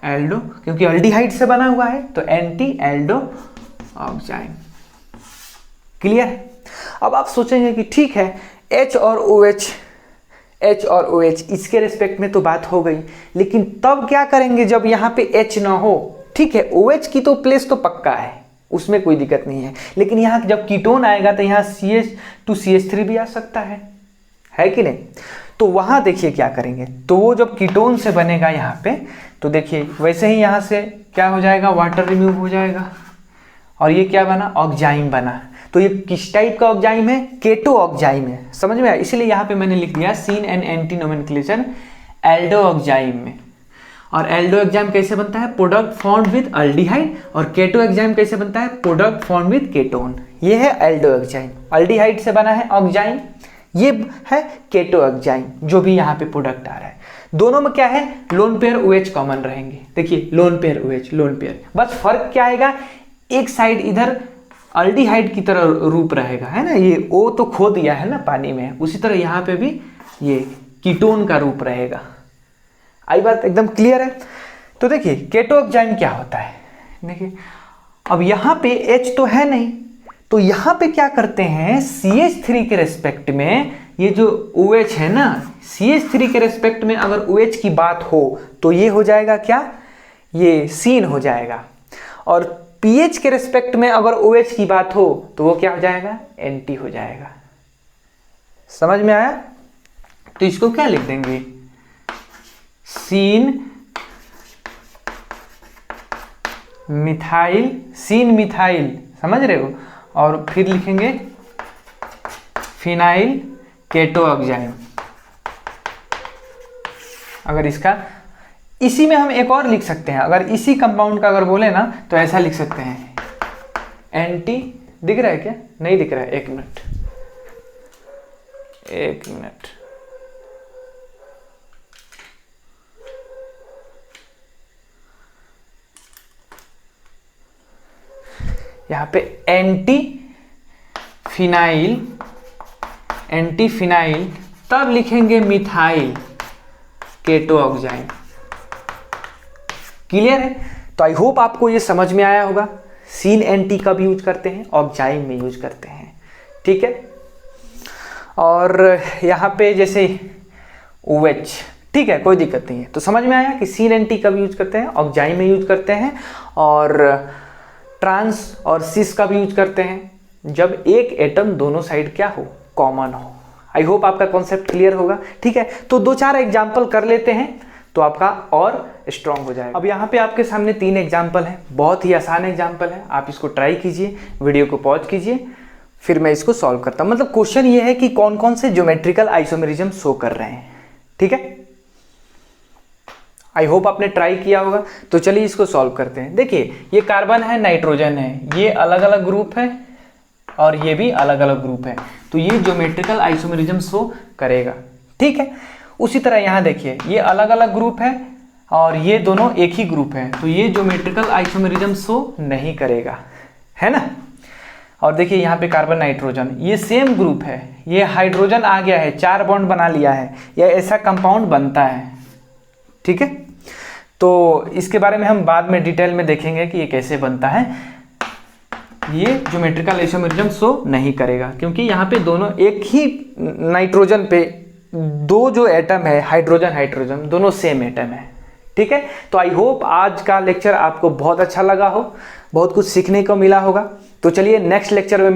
एल्डो क्योंकि अल्डिहाइड से बना हुआ है तो एंटी एल्डो ऑक्जाइम। क्लियर? अब आप सोचेंगे कि ठीक है, H और OH इसके रिस्पेक्ट में तो बात हो गई, लेकिन तब क्या करेंगे जब यहाँ पे H ना हो? ठीक है, OH की तो प्लेस तो पक्का है, उसमें कोई दिक्कत नहीं है, लेकिन यहाँ जब कीटोन आएगा तो यहाँ CH2CH3 भी आ सकता है कि नहीं? तो वहाँ देखिए क्या करेंगे, तो वो जब कीटोन से बनेगा यहाँ पे, तो देखिए वैसे ही यहाँ से क्या हो जाएगा, वाटर रिमूव हो जाएगा, और ये क्या बना, ऑक्जाइम बना। तो ये किस टाइप का ऑक्जाइम है? केटो ऑक्जाइम है। समझ में आया? इसलिए यहाँ पे मैंने लिख दिया syn and anti nomenclature aldoxime में। और एल्डो ऑक्जाइम कैसे बनता है? Product formed with aldehyde. और केटो ऑक्जाइम कैसे बनता है? Product formed with ketone. ये है एल्डो ऑक्जाइम, अल्डिहाइड से बना है ऑक्जाइम। ये है केटो ऑक्जाइम, जो भी यहाँ पे प्रोडक्ट आ रहा है। दोनों में क्या है? लोन पेयर OH कॉमन रहेंगे। देखिए lone pair OH, lone pair, बस फर्क क्या आएगा, एक साइड इधर अल्डिहाइड की तरह रूप रहेगा, है ना, ये O तो खो दिया है ना पानी में, उसी तरह यहाँ पे भी ये कीटोन का रूप रहेगा। आई बात एकदम क्लियर है? तो देखिए केटो ऑक्जाइम क्या होता है, देखिए अब यहाँ पे H तो है नहीं, तो यहाँ पे क्या करते हैं, CH3 के रेस्पेक्ट में ये जो OH है ना, CH3 के रेस्पेक्ट में अगर OH की बात हो तो ये हो जाएगा क्या, ये सीन हो जाएगा। और pH के रेस्पेक्ट में अगर OH की बात हो तो वो क्या हो जाएगा, एंटी हो जाएगा। समझ में आया? तो इसको क्या लिख देंगे, सीन मिथाइल, समझ रहे हो? और फिर लिखेंगे फिनाइल केटो ऑक्जाइम। अगर इसका इसी में हम एक और लिख सकते हैं, अगर इसी कंपाउंड का अगर बोले ना तो ऐसा लिख सकते हैं, एंटी, दिख रहा है क्या? नहीं दिख रहा है, एक मिनट, यहाँ पे एंटी फिनाइल, तब लिखेंगे मिथाइल केटो ऑक्जाइम। क्लियर है? तो आई होप आपको ये समझ में आया होगा। सीन एंटी कब यूज करते हैं, ऑक्जाइम में यूज करते हैं। ठीक है, और यहाँ पे जैसे OH, ठीक है, कोई दिक्कत नहीं है। तो समझ में आया कि सीन एंटी कब यूज करते हैं, ऑक्जाइम में यूज करते हैं। और ट्रांस और सिस कब यूज करते हैं, जब एक एटम दोनों साइड क्या हो, कॉमन हो। आई होप आपका कॉन्सेप्ट क्लियर होगा। ठीक है, तो 2-4 एग्जाम्पल कर लेते हैं तो आपका और स्ट्रॉन्ग हो जाएगा। अब यहाँ पे आपके सामने 3 एग्जाम्पल हैं, बहुत ही आसान एग्जाम्पल है, आप इसको ट्राई कीजिए, वीडियो को पॉज कीजिए, फिर मैं इसको सॉल्व करता हूँ। मतलब क्वेश्चन ये है कि कौन कौन से ज्योमेट्रिकल आइसोमेरिज्म शो कर रहे हैं। ठीक है, आई होप आपने ट्राई किया होगा। तो चलिए इसको सॉल्व करते हैं। देखिए ये कार्बन है, नाइट्रोजन है, ये अलग अलग ग्रुप है और ये भी अलग अलग ग्रुप है, तो ये ज्योमेट्रिकल आइसोमेरिज्म शो करेगा। ठीक है, उसी तरह यहाँ देखिए ये अलग अलग ग्रुप है और ये दोनों एक ही ग्रुप है, तो ये ज्योमेट्रिकल आइसोमेरिज्म शो नहीं करेगा, है ना। और देखिए यहाँ पे कार्बन नाइट्रोजन, ये सेम ग्रुप है, ये हाइड्रोजन आ गया है, 4 बॉन्ड बना लिया है, या ऐसा कंपाउंड बनता है। ठीक है, तो इसके बारे में हम बाद में डिटेल में देखेंगे कि ये कैसे बनता है। ये ज्योमेट्रिकल आइसोमेरिज्म शो नहीं करेगा क्योंकि यहाँ पे दोनों एक ही नाइट्रोजन पे 2 जो एटम है, हाइड्रोजन दोनों सेम एटम है। ठीक है, तो आई होप आज का लेक्चर आपको बहुत अच्छा लगा हो, बहुत कुछ सीखने को मिला होगा। तो चलिए नेक्स्ट लेक्चर में